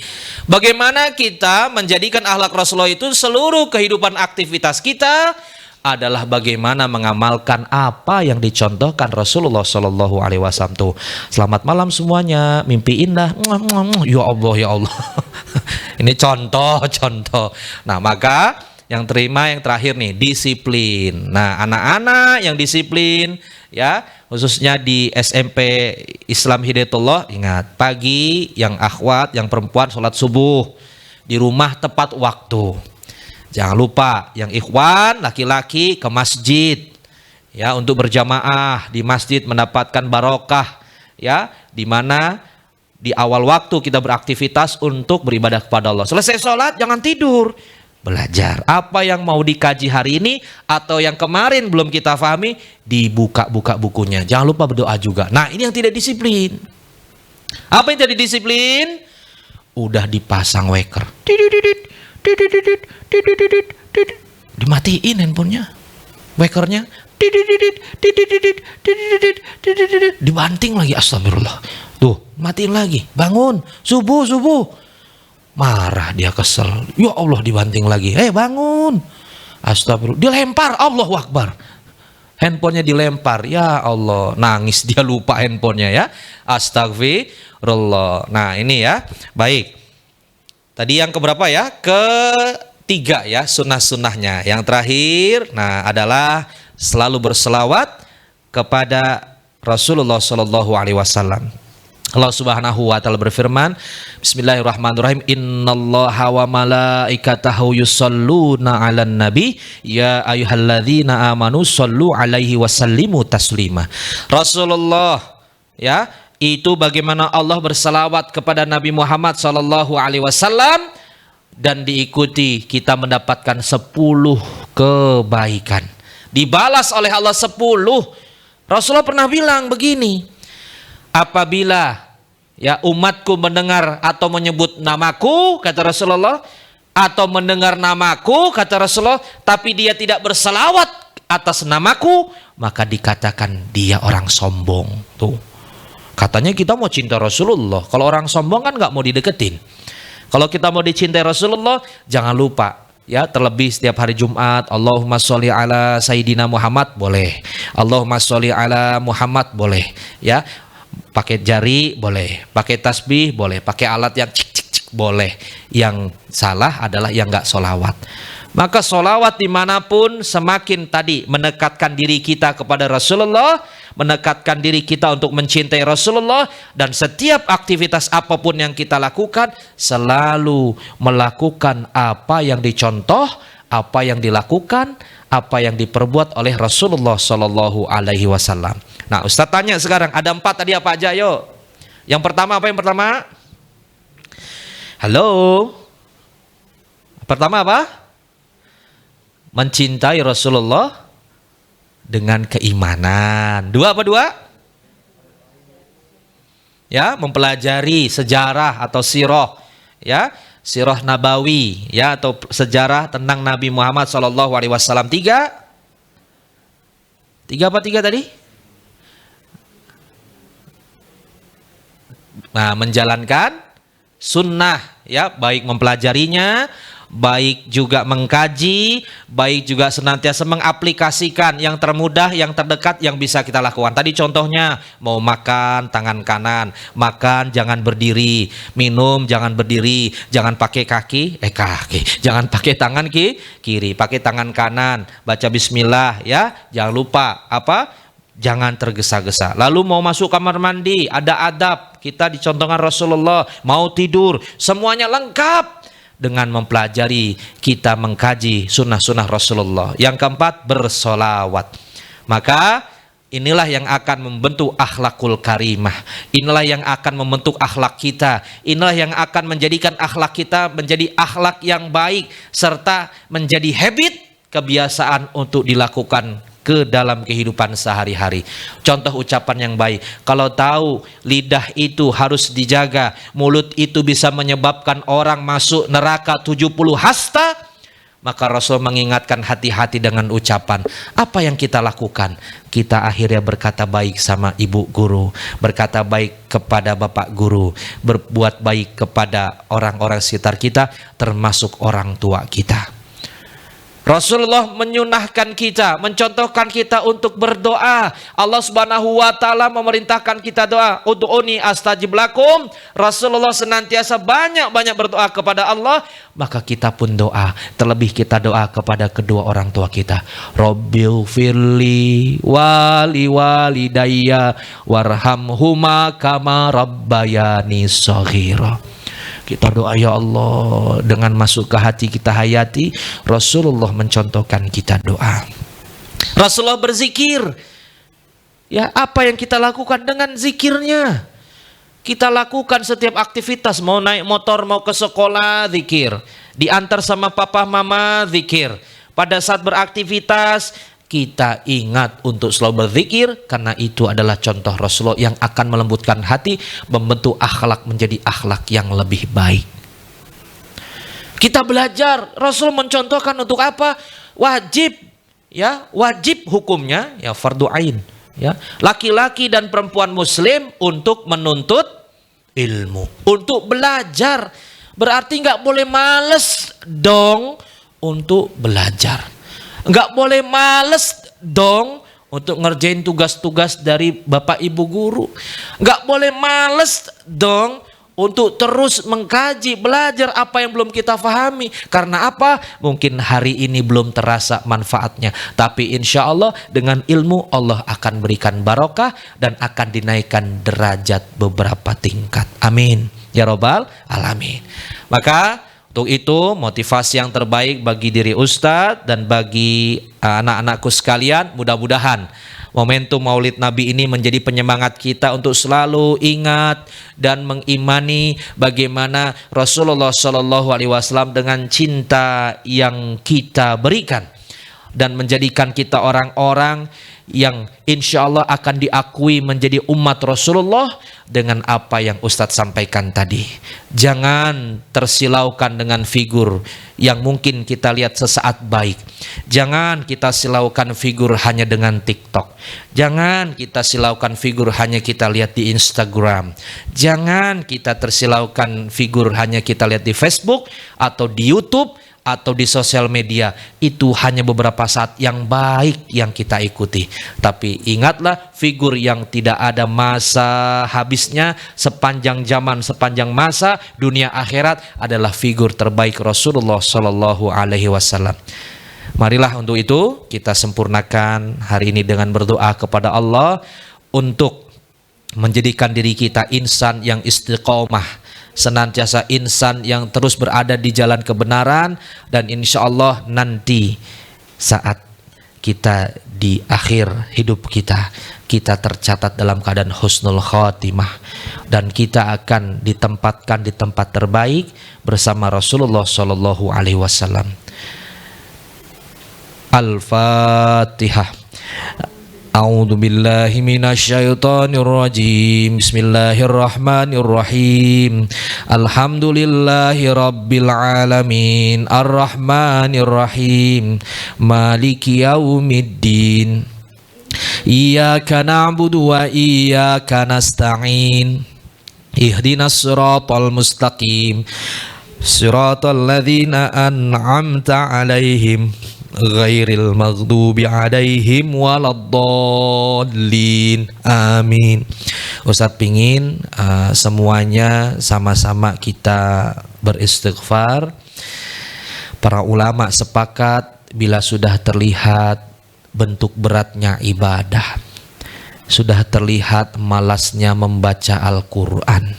Bagaimana kita menjadikan akhlak Rasulullah itu seluruh kehidupan aktivitas kita adalah bagaimana mengamalkan apa yang dicontohkan Rasulullah Shallallahu Alaihi Wasallam tuh. Selamat malam semuanya, mimpi indah. Ya Allah, ya Allah. Ini contoh. Nah, maka yang terima yang terakhir nih, disiplin. Nah, anak-anak yang disiplin ya, khususnya di SMP Islam Hidayatullah, ingat, pagi yang akhwat, yang perempuan sholat subuh di rumah tepat waktu. Jangan lupa yang ikhwan laki-laki ke masjid ya untuk berjamaah di masjid mendapatkan barokah ya, di mana di awal waktu kita beraktivitas untuk beribadah kepada Allah. Selesai sholat jangan tidur, belajar apa yang mau dikaji hari ini atau yang kemarin belum kita pahami, dibuka-buka bukunya. Jangan lupa berdoa juga. Nah, ini yang tidak disiplin. Apa yang tidak disiplin? Udah dipasang waker, dimatiin handphonenya, wakernya, dibanting lagi, astagfirullah. Tuh, matiin lagi, bangun, subuh. Marah dia, kesel. Ya Allah, dibanting lagi. Bangun. Astagfirullah. Dilempar, Allahu Akbar. Handphonenya dilempar. Ya Allah, nangis dia, lupa handphonenya ya. Astagfirullah. Nah, ini ya. Baik. Tadi yang keberapa ya? Ketiga ya, sunnah-sunnahnya. Yang terakhir, nah, adalah selalu berselawat kepada Rasulullah Shallallahu Alaihi Wasallam. Allah Subhanahu wa taala berfirman, Bismillahirrahmanirrahim, Innallaha wa malaikatahu yusholluna 'alan nabi ya ayyuhalladzina amanu shollu 'alaihi wa sallimu taslima. Rasulullah ya, itu bagaimana Allah berselawat kepada Nabi Muhammad sallallahu alaihi wasallam, dan diikuti kita mendapatkan 10 kebaikan. Dibalas oleh Allah 10. Rasulullah pernah bilang begini, apabila ya umatku mendengar atau menyebut namaku, kata Rasulullah, atau mendengar namaku, kata Rasulullah, tapi dia tidak berselawat atas namaku, maka dikatakan dia orang sombong. Tuh, katanya kita mau cinta Rasulullah. Kalau orang sombong kan nggak mau dideketin. Kalau kita mau dicintai Rasulullah, jangan lupa ya, terlebih setiap hari Jumat, Allahumma sholli ala Sayyidina Muhammad, boleh. Allahumma sholli ala Muhammad, boleh. Ya, pakai jari boleh, pakai tasbih boleh, pakai alat yang cik boleh. Yang salah adalah yang nggak sholawat. Maka sholawat dimanapun semakin tadi mendekatkan diri kita kepada Rasulullah, mendekatkan diri kita untuk mencintai Rasulullah, dan setiap aktivitas apapun yang kita lakukan selalu melakukan apa yang dicontoh, apa yang dilakukan, apa yang diperbuat oleh Rasulullah Shallallahu Alaihi Wasallam. Nah, Ustaz tanya sekarang, ada 4 tadi apa aja? Yuk. Yang pertama apa? Yang pertama? Halo. Pertama apa? mencintai Rasulullah dengan keimanan. Dua apa dua? Ya, mempelajari sejarah atau sirah, ya, sirah nabawi, ya, atau sejarah tentang Nabi Muhammad SAW. Tiga apa tiga tadi? Nah, menjalankan sunnah, ya, baik mempelajarinya, baik juga mengkaji, baik juga senantiasa mengaplikasikan yang termudah, yang terdekat, yang bisa kita lakukan. Tadi contohnya, mau makan tangan kanan, makan jangan berdiri, minum jangan berdiri, jangan pakai kaki, jangan pakai tangan kiri, pakai tangan kanan, baca bismillah, ya, jangan lupa apa? Jangan tergesa-gesa. Lalu mau masuk kamar mandi, ada adab, kita dicontohkan Rasulullah, mau tidur, semuanya lengkap. Dengan mempelajari, kita mengkaji sunnah-sunnah Rasulullah. Yang keempat, bersolawat. Maka inilah yang akan membentuk akhlakul karimah. Inilah yang akan membentuk akhlak kita. Inilah yang akan menjadikan akhlak kita menjadi akhlak yang baik, serta menjadi habit, kebiasaan untuk dilakukan ke dalam kehidupan sehari-hari. Contoh ucapan yang baik. Kalau tahu lidah itu harus dijaga, mulut itu bisa menyebabkan orang masuk neraka 70 hasta, maka Rasul mengingatkan hati-hati dengan ucapan. Apa yang kita lakukan? Kita akhirnya berkata baik sama ibu guru, berkata baik kepada bapak guru, berbuat baik kepada orang-orang sekitar kita, termasuk orang tua kita. Rasulullah menyunahkan kita, mencontohkan kita untuk berdoa. Allah Subhanahu wa taala memerintahkan kita doa, ud'uni astajib lakum. Rasulullah senantiasa banyak-banyak berdoa kepada Allah, maka kita pun doa. Terlebih kita doa kepada kedua orang tua kita. Rabbil firli wali walidayya warhamhuma kama rabbayani shaghira. Kita doa, ya Allah, dengan masuk ke hati kita hayati. Rasulullah mencontohkan kita doa. Rasulullah berzikir. Ya, apa yang kita lakukan dengan zikirnya? Kita lakukan setiap aktivitas, mau naik motor, mau ke sekolah, zikir. Diantar sama papa mama, zikir. Pada saat beraktivitas, kita ingat untuk selalu berzikir, karena itu adalah contoh Rasulullah yang akan melembutkan hati, membentuk akhlak menjadi akhlak yang lebih baik. Kita belajar, Rasul mencontohkan untuk apa? Wajib, ya, wajib hukumnya, ya, fardu ain, ya, laki-laki dan perempuan muslim untuk menuntut ilmu, untuk belajar. Berarti nggak boleh males dong untuk belajar. Nggak boleh males dong untuk ngerjain tugas-tugas dari bapak ibu guru. Nggak boleh males dong untuk terus mengkaji, belajar apa yang belum kita pahami. Karena apa? Mungkin hari ini belum terasa manfaatnya, tapi insya Allah dengan ilmu Allah akan berikan barokah dan akan dinaikkan derajat beberapa tingkat. Amin ya robbal alamin. Maka untuk itu motivasi yang terbaik bagi diri Ustadz dan bagi anak-anakku sekalian, mudah-mudahan momentum Maulid Nabi ini menjadi penyemangat kita untuk selalu ingat dan mengimani bagaimana Rasulullah SAW dengan cinta yang kita berikan, dan menjadikan kita orang-orang yang insya Allah akan diakui menjadi umat Rasulullah dengan apa yang Ustadz sampaikan tadi. Jangan tersilaukan dengan figur yang mungkin kita lihat sesaat baik. Jangan kita silaukan figur hanya dengan TikTok. Jangan kita silaukan figur hanya kita lihat di Instagram. Jangan kita tersilaukan figur hanya kita lihat di Facebook atau di YouTube atau di sosial media. Itu hanya beberapa saat yang baik yang kita ikuti. Tapi ingatlah, figur yang tidak ada masa habisnya, sepanjang zaman, sepanjang masa dunia akhirat adalah figur terbaik Rasulullah Shallallahu Alaihi Wasallam. Marilah untuk itu kita sempurnakan hari ini dengan berdoa kepada Allah untuk menjadikan diri kita insan yang istiqomah, senantiasa insan yang terus berada di jalan kebenaran, dan insya Allah nanti saat kita di akhir hidup kita, kita tercatat dalam keadaan husnul khotimah, dan kita akan ditempatkan di tempat terbaik bersama Rasulullah Shallallahu Alaihi Wasallam. Al-Fatihah. A'udzu billahi minasyaitonir rajim. Bismillahirrahmanirrahim. Alhamdulillahi rabbil alamin. Arrahmanir rahim. Maliki yaumiddin. Iyyaka na'budu wa iyyaka nasta'in. Ihdinas siratal mustaqim. Siratal ladzina an'amta 'alaihim ghairil maghdubi 'alaihim waladdallin. Amin. Ustaz pingin semuanya sama-sama kita beristighfar. Para ulama sepakat bila sudah terlihat bentuk beratnya ibadah, sudah terlihat malasnya membaca Al-Quran,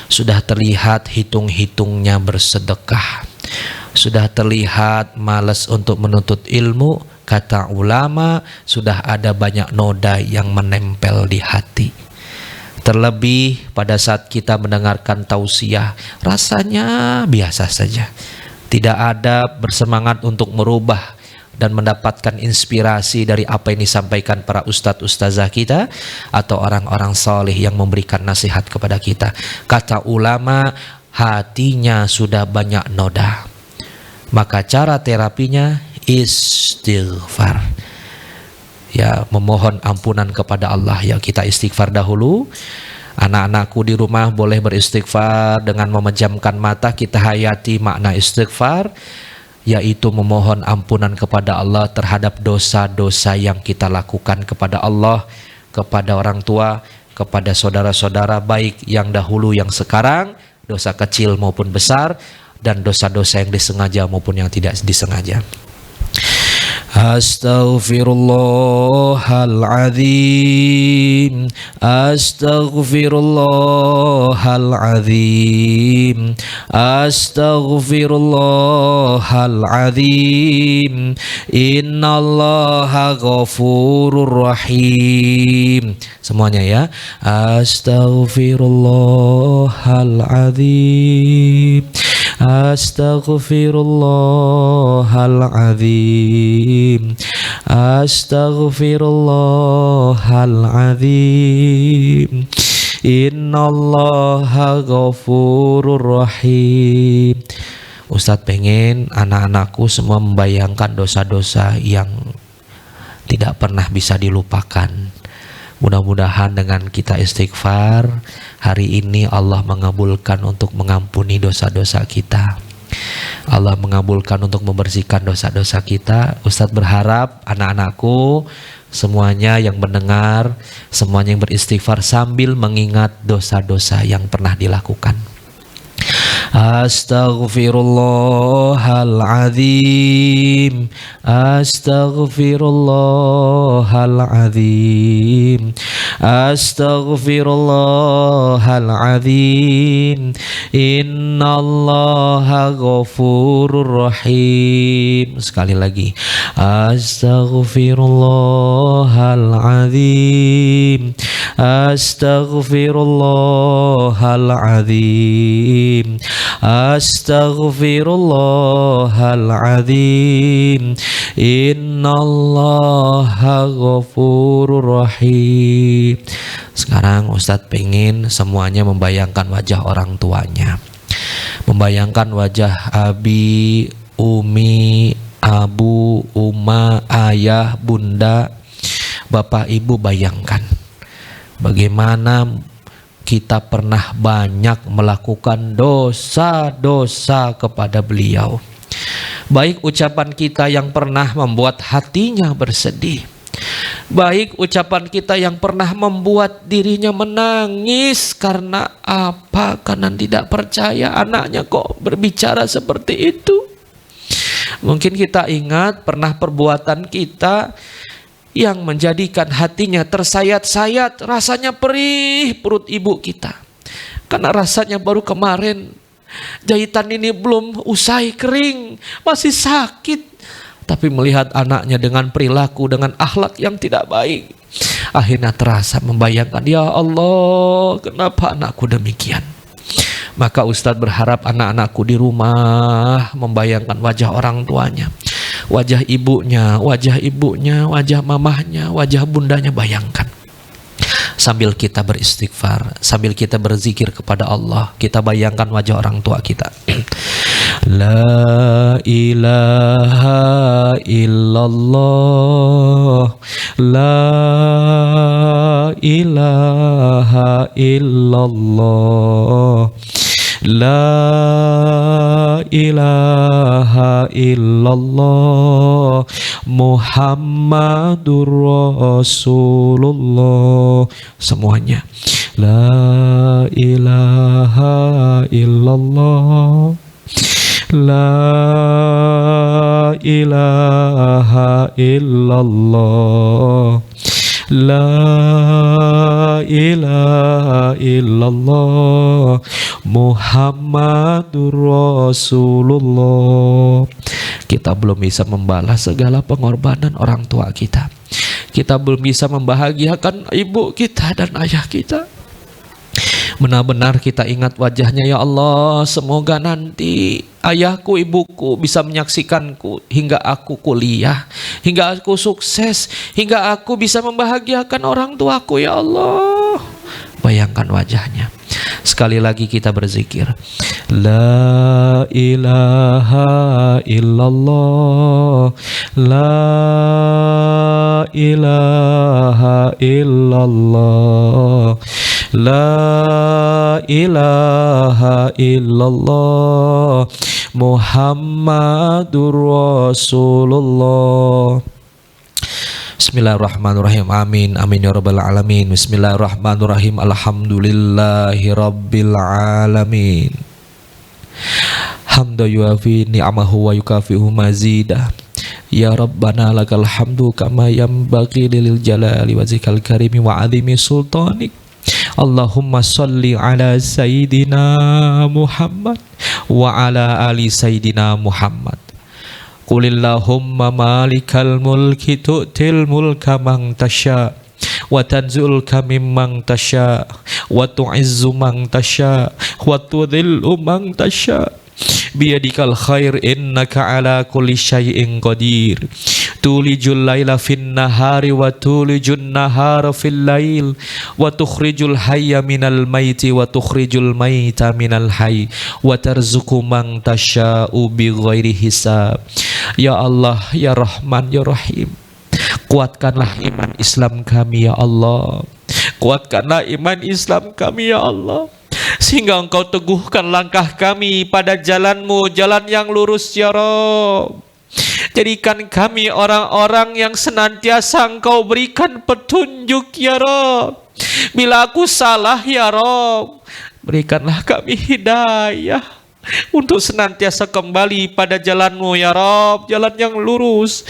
sudah terlihat hitung-hitungnya bersedekah, sudah terlihat malas untuk menuntut ilmu, kata ulama sudah ada banyak noda yang menempel di hati. Terlebih pada saat kita mendengarkan tausiah, rasanya biasa saja, tidak ada bersemangat untuk merubah dan mendapatkan inspirasi dari apa yang disampaikan para ustadz ustazah kita atau orang-orang soleh yang memberikan nasihat kepada kita. Kata ulama, hatinya sudah banyak noda, maka cara terapinya istighfar. Ya, memohon ampunan kepada Allah. Ya, kita istighfar dahulu. Anak-anakku di rumah boleh beristighfar dengan memejamkan mata. Kita hayati makna istighfar, yaitu memohon ampunan kepada Allah terhadap dosa-dosa yang kita lakukan kepada Allah, kepada orang tua, kepada saudara-saudara, baik yang dahulu yang sekarang, dosa kecil maupun besar, dan dosa-dosa yang disengaja maupun yang tidak disengaja. Astaghfirullahaladzim, astaghfirullahaladzim, astaghfirullahaladzim. Innallaha ghafurur rahim. Semuanya ya. Astaghfirullahaladzim, astaghfirullahaladzim, astaghfirullahaladzim. Innallaha ghafurur rahim. Ustadz pengen anak-anakku semua membayangkan dosa-dosa yang tidak pernah bisa dilupakan. Mudah-mudahan dengan kita istighfar, hari ini Allah mengabulkan untuk mengampuni dosa-dosa kita. Allah mengabulkan untuk membersihkan dosa-dosa kita. Ustadz berharap anak-anakku semuanya yang mendengar, semuanya yang beristighfar sambil mengingat dosa-dosa yang pernah dilakukan. Astaghfirullahaladzim, astaghfirullahaladzim, astaghfirullahaladzim. Innallaha ghafurur rahim. Sekali lagi. Astaghfirullahaladzim, astaghfirullahaladzim, astaghfirullahaladzim. Innallaha ghafurur rahim. Sekarang Ustadz pengen semuanya membayangkan wajah orang tuanya, membayangkan wajah abi, umi, abu, uma, ayah, bunda, bapak, ibu. Bayangkan bagaimana kita pernah banyak melakukan dosa-dosa kepada beliau. Baik ucapan kita yang pernah membuat hatinya bersedih, baik ucapan kita yang pernah membuat dirinya menangis. Karena apa? Karena tidak percaya anaknya kok berbicara seperti itu. Mungkin kita ingat pernah perbuatan kita yang menjadikan hatinya tersayat-sayat, rasanya perih perut ibu kita. Karena rasanya baru kemarin jahitan ini belum usai kering, masih sakit. Tapi melihat anaknya dengan perilaku, dengan akhlak yang tidak baik, akhirnya terasa membayangkan, ya Allah, kenapa anakku demikian? Maka Ustadz berharap anak-anakku di rumah membayangkan wajah orang tuanya. wajah ibunya, wajah mamahnya, wajah bundanya, bayangkan. Sambil kita beristighfar, sambil kita berzikir kepada Allah, kita bayangkan wajah orang tua kita. La ilaha illallah, la ilaha illallah, la ilaha illallah, Muhammadur Rasulullah. Semuanya. La ilaha illallah, la ilaha illallah, la ilaha illallah, Muhammadur Rasulullah. Kita belum bisa membalas segala pengorbanan orang tua kita. Kita belum bisa membahagiakan ibu kita dan ayah kita. Benar-benar kita ingat wajahnya, ya Allah. Semoga nanti ayahku, ibuku bisa menyaksikanku hingga aku kuliah, hingga aku sukses, hingga aku bisa membahagiakan orang tuaku, ya Allah. Bayangkan wajahnya. Sekali lagi kita berzikir. La ilaha illallah, la ilaha illallah, la ilaha illallah, Muhammadur Rasulullah. Bismillahirrahmanirrahim. Amin. Amin ya rabbal alamin. Bismillahirrahmanirrahim. Alhamdulillahi rabbil alamin. Hamda yuafi ni'amahu wa yukafihu mazidah. Ya Rabbana lakal hamdu kama yanbaghi lil jalali wajhikal karimi wa azimi sultanik. Allahumma salli ala Sayyidina Muhammad wa ala ali Sayyidina Muhammad. Qulillahumma malikal mulki tu'til mulka man tasha wa tanzulka mimman tasha wa tu'izzu man tasha wa tudhillu man tasha biyadikal khair innaka ala kulli syai'in qadir. Tulijul laila fin nahari wa tulijun nahara fil lail wa tukhrijul hayya minal maiti wa tukhrijul maita minal hayy wa tarzuqu man tasya'u bighairi hisab. Ya Allah, ya Rahman, ya Rahim, kuatkanlah iman Islam kami, ya Allah. Kuatkanlah iman Islam kami, ya Allah, sehingga Engkau teguhkan langkah kami pada jalan-Mu, jalan yang lurus, ya Rabb. Jadikan kami orang-orang yang senantiasa Engkau berikan petunjuk, ya Rabb. Bila aku salah, ya Rabb, berikanlah kami hidayah untuk senantiasa kembali pada jalan-Mu, ya Rabb, jalan yang lurus,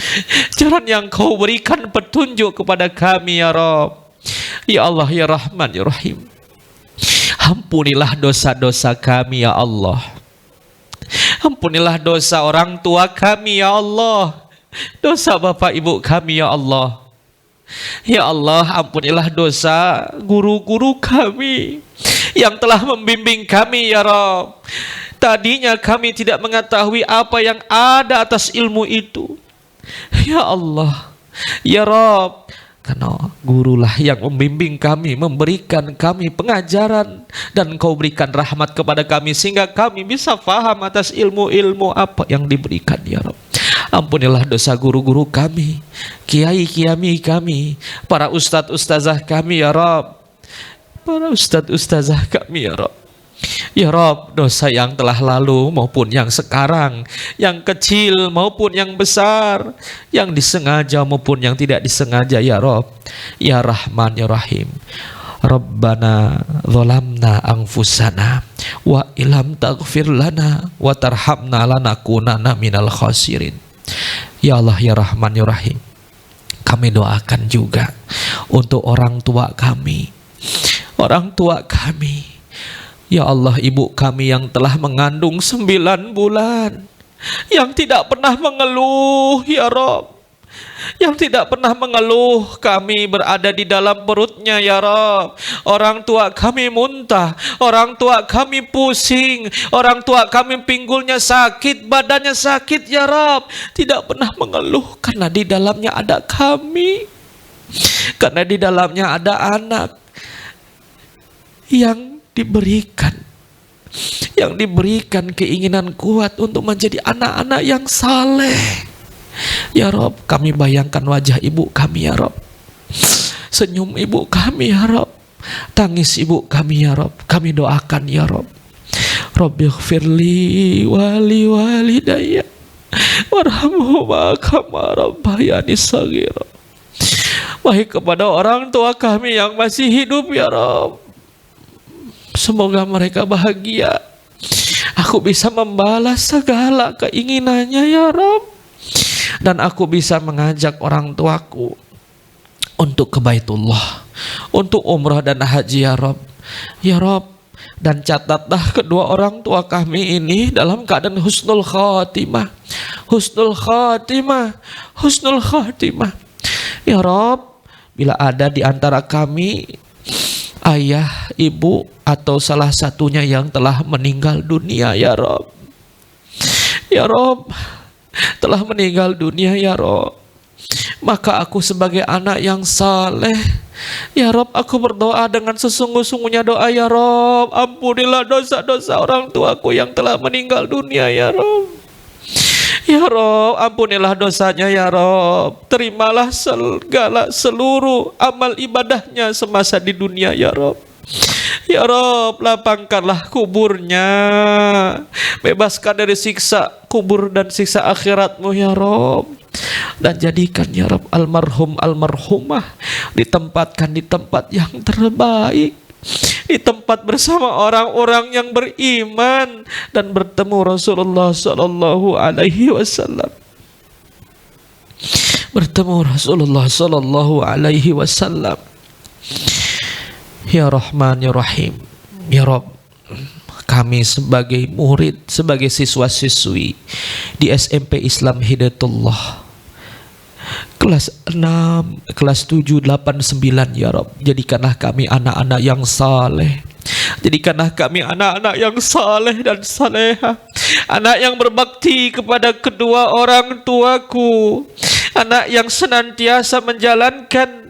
jalan yang Kau berikan petunjuk kepada kami, ya Rabb. Ya Allah, ya Rahman, ya Rahim, ampunilah dosa-dosa kami, ya Allah. Ampunilah dosa orang tua kami, ya Allah. Dosa bapak ibu kami, ya Allah. Ya Allah, ampunilah dosa guru-guru kami yang telah membimbing kami, ya Rabb. Tadinya kami tidak mengetahui apa yang ada atas ilmu itu. Ya Allah, ya Rabb, karena gurulah yang membimbing kami, memberikan kami pengajaran, dan Kau berikan rahmat kepada kami sehingga kami bisa faham atas ilmu-ilmu apa yang diberikan, ya Rabb. Ampunilah dosa guru-guru kami, kiai-kiai kami, para ustadz-ustazah kami, ya Rabb. Para ustadz-ustazah kami, ya Rabb. Ya Rabb, dosa yang telah lalu maupun yang sekarang, yang kecil maupun yang besar, yang disengaja maupun yang tidak disengaja, ya Rabb. Ya Rahman, ya Rahim, Rabbana zalamna anfusana wa ilam taghfir lana wa tarhamna lanakunanna minal khasirin. Ya Allah, ya Rahman, ya Rahim, kami doakan juga untuk orang tua kami, ya Allah, ibu kami yang telah mengandung 9 bulan, yang tidak pernah mengeluh, ya Rabb, yang tidak pernah mengeluh kami berada di dalam perutnya ya Rabb. Orang tua kami muntah, orang tua kami pusing, orang tua kami pinggulnya sakit, badannya sakit ya Rabb, tidak pernah mengeluh karena di dalamnya ada kami, karena di dalamnya ada anak yang diberikan keinginan kuat untuk menjadi anak-anak yang saleh. Ya Rob, kami bayangkan wajah ibu kami ya Rob, senyum ibu kami ya Rob, tangis ibu kami ya Rob. Kami doakan ya Rob, Rabbighfirli wali walidayya warhamhuma kama rabbayani shaghira. Baik kepada orang tua kami yang masih hidup ya Rob, semoga mereka bahagia. Aku bisa membalas segala keinginannya ya Rob, dan aku bisa mengajak orang tuaku untuk ke Baitullah, untuk umrah dan haji ya Rob. Ya Rob, dan catatlah kedua orang tua kami ini dalam keadaan husnul khatimah, husnul khatimah, husnul khatimah. Ya Rob, bila ada di antara kami ayah, ibu, atau salah satunya yang telah meninggal dunia ya Rob, ya Rob, telah meninggal dunia ya Rob, maka aku sebagai anak yang saleh ya Rob, aku berdoa dengan sesungguh-sungguhnya doa ya Rob, ampunilah dosa-dosa orang tuaku yang telah meninggal dunia ya Rob. Ya Rob, ampunilah dosanya ya Rob, terimalah segala seluruh amal ibadahnya semasa di dunia ya Rob. Ya Rob, lapangkanlah kuburnya, bebaskan dari siksa kubur dan siksa akhiratmu ya Rob, dan jadikan ya Rob almarhum almarhumah ditempatkan di tempat yang terbaik, di tempat bersama orang-orang yang beriman dan bertemu Rasulullah Sallallahu Alaihi Wasallam, bertemu Rasulullah Sallallahu Alaihi Wasallam. Ya Rahman ya Rahim, ya Rob, kami sebagai murid, sebagai siswa-siswi di SMP Islam Hidayatullah kelas 6, kelas 7, 8, 9 ya Rob, jadikanlah kami anak-anak yang saleh, jadikanlah kami anak-anak yang saleh dan saleha, anak yang berbakti kepada kedua orang tuaku, anak yang senantiasa menjalankan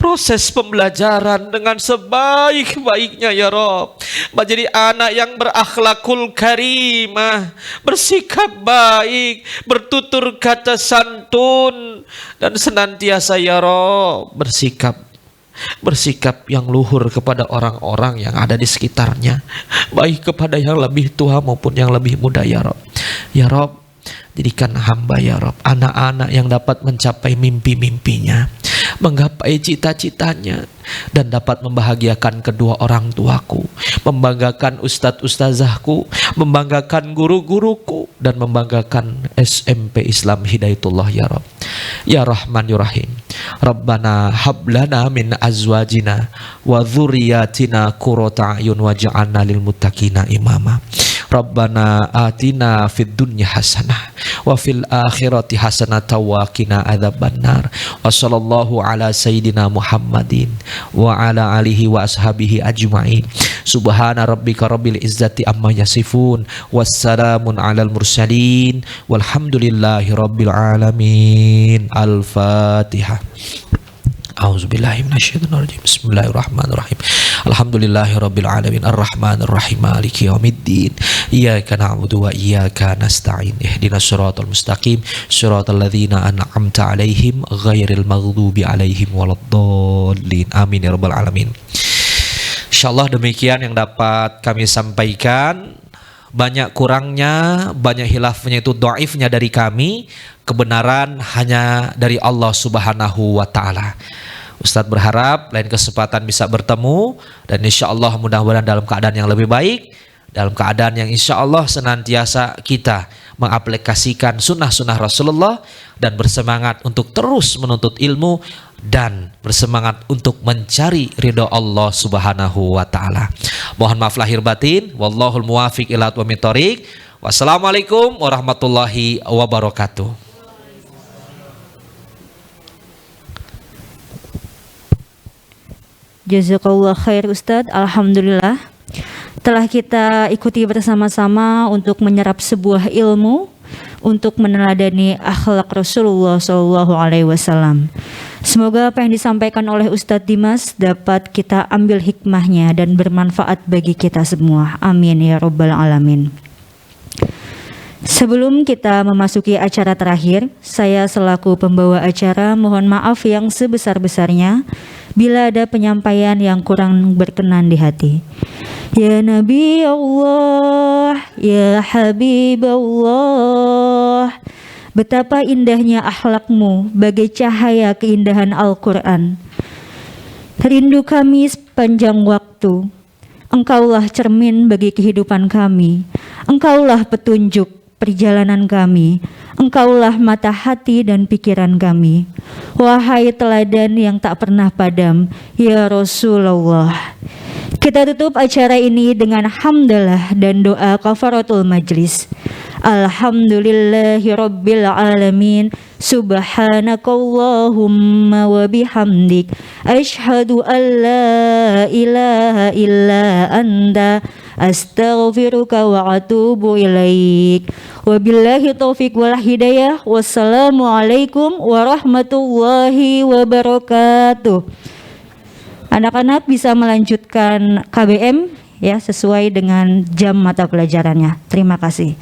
proses pembelajaran dengan sebaik-baiknya ya Rob, menjadi anak yang berakhlakul karimah, bersikap baik, bertutur kata santun, dan senantiasa ya Rob bersikap yang luhur kepada orang-orang yang ada di sekitarnya, baik kepada yang lebih tua maupun yang lebih muda ya Rob. Ya Rob, jadikan hamba ya Rob anak-anak yang dapat mencapai mimpi-mimpinya, menggapai cita-citanya, dan dapat membahagiakan kedua orang tuaku, membanggakan ustadz-ustazahku, membanggakan guru-guruku, dan membanggakan SMP Islam Hidayatullah ya Rabb. Ya Rahman ya Rahim, Rabbana hablana min azwajina wa dzurriyyatina qurrata a'yun waj'alna lil muttaqina imama. Rabbana atina fid dunya hasanah wa fil akhirati hasanah wa qina adzabannar. Wa sallallahu ala sayyidina Muhammadin wa ala alihi wa ashabihi ajma'in. Subhana rabbika rabbil izzati amma yasifun, wassalamun alal mursalin, walhamdulillahi rabbil alamin. Al-Fatihah. A'udzubillahi minasyaitonirrajim. Bismillahirrahmanirrahim. Alhamdulillahirabbil alamin, arrahmanirrahim, maliki yaumiddin. Iyyaka na'budu wa iyyaka nasta'in. Ihdinas siratal mustaqim, siratal ladzina an'amta 'alaihim ghairil maghdubi 'alaihim waladdallin. Amin ya rabbal alamin. Insyaallah demikian yang dapat kami sampaikan. Banyak kurangnya, banyak hilafnya, itu dhaifnya dari kami. Kebenaran hanya dari Allah Subhanahu wa ta'ala. Ustadz berharap lain kesempatan bisa bertemu, dan insya Allah mudah-mudahan dalam keadaan yang lebih baik, dalam keadaan yang insya Allah senantiasa kita mengaplikasikan sunnah-sunnah Rasulullah, dan bersemangat untuk terus menuntut ilmu, dan bersemangat untuk mencari ridho Allah Subhanahu wa ta'ala. Mohon maaf lahir batin. Wallahul muwafiq ila aqwamit thoriq. Wassalamualaikum warahmatullahi wabarakatuh. Jazakallah khair Ustadz. Alhamdulillah telah kita ikuti bersama-sama untuk menyerap sebuah ilmu, untuk meneladani akhlak Rasulullah SAW. Semoga apa yang disampaikan oleh Ustadz Dimas dapat kita ambil hikmahnya dan bermanfaat bagi kita semua. Amin ya Rabbal Alamin. Sebelum kita memasuki acara terakhir, saya selaku pembawa acara mohon maaf yang sebesar-besarnya bila ada penyampaian yang kurang berkenan di hati. Ya Nabi Allah, ya Habib Allah, betapa indahnya akhlakmu bagai cahaya keindahan Al-Quran. Rindu kami sepanjang waktu. Engkaulah cermin bagi kehidupan kami. Engkaulah petunjuk perjalanan kami. Engkaulah mata hati dan pikiran kami. Wahai teladan yang tak pernah padam, ya Rasulullah. Kita tutup acara ini dengan hamdalah dan doa kafaratul majlis. Alhamdulillahi Rabbil Alamin. Subhanakallahumma wa bihamdik, ashhadu an la ilaha illa anta, astaghfiruka wa atubu ilaik. Wabillahi taufiq wal hidayah. Wassalamualaikum warahmatullahi wabarakatuh. Anak-anak bisa melanjutkan KBM ya sesuai dengan jam mata pelajarannya. Terima kasih.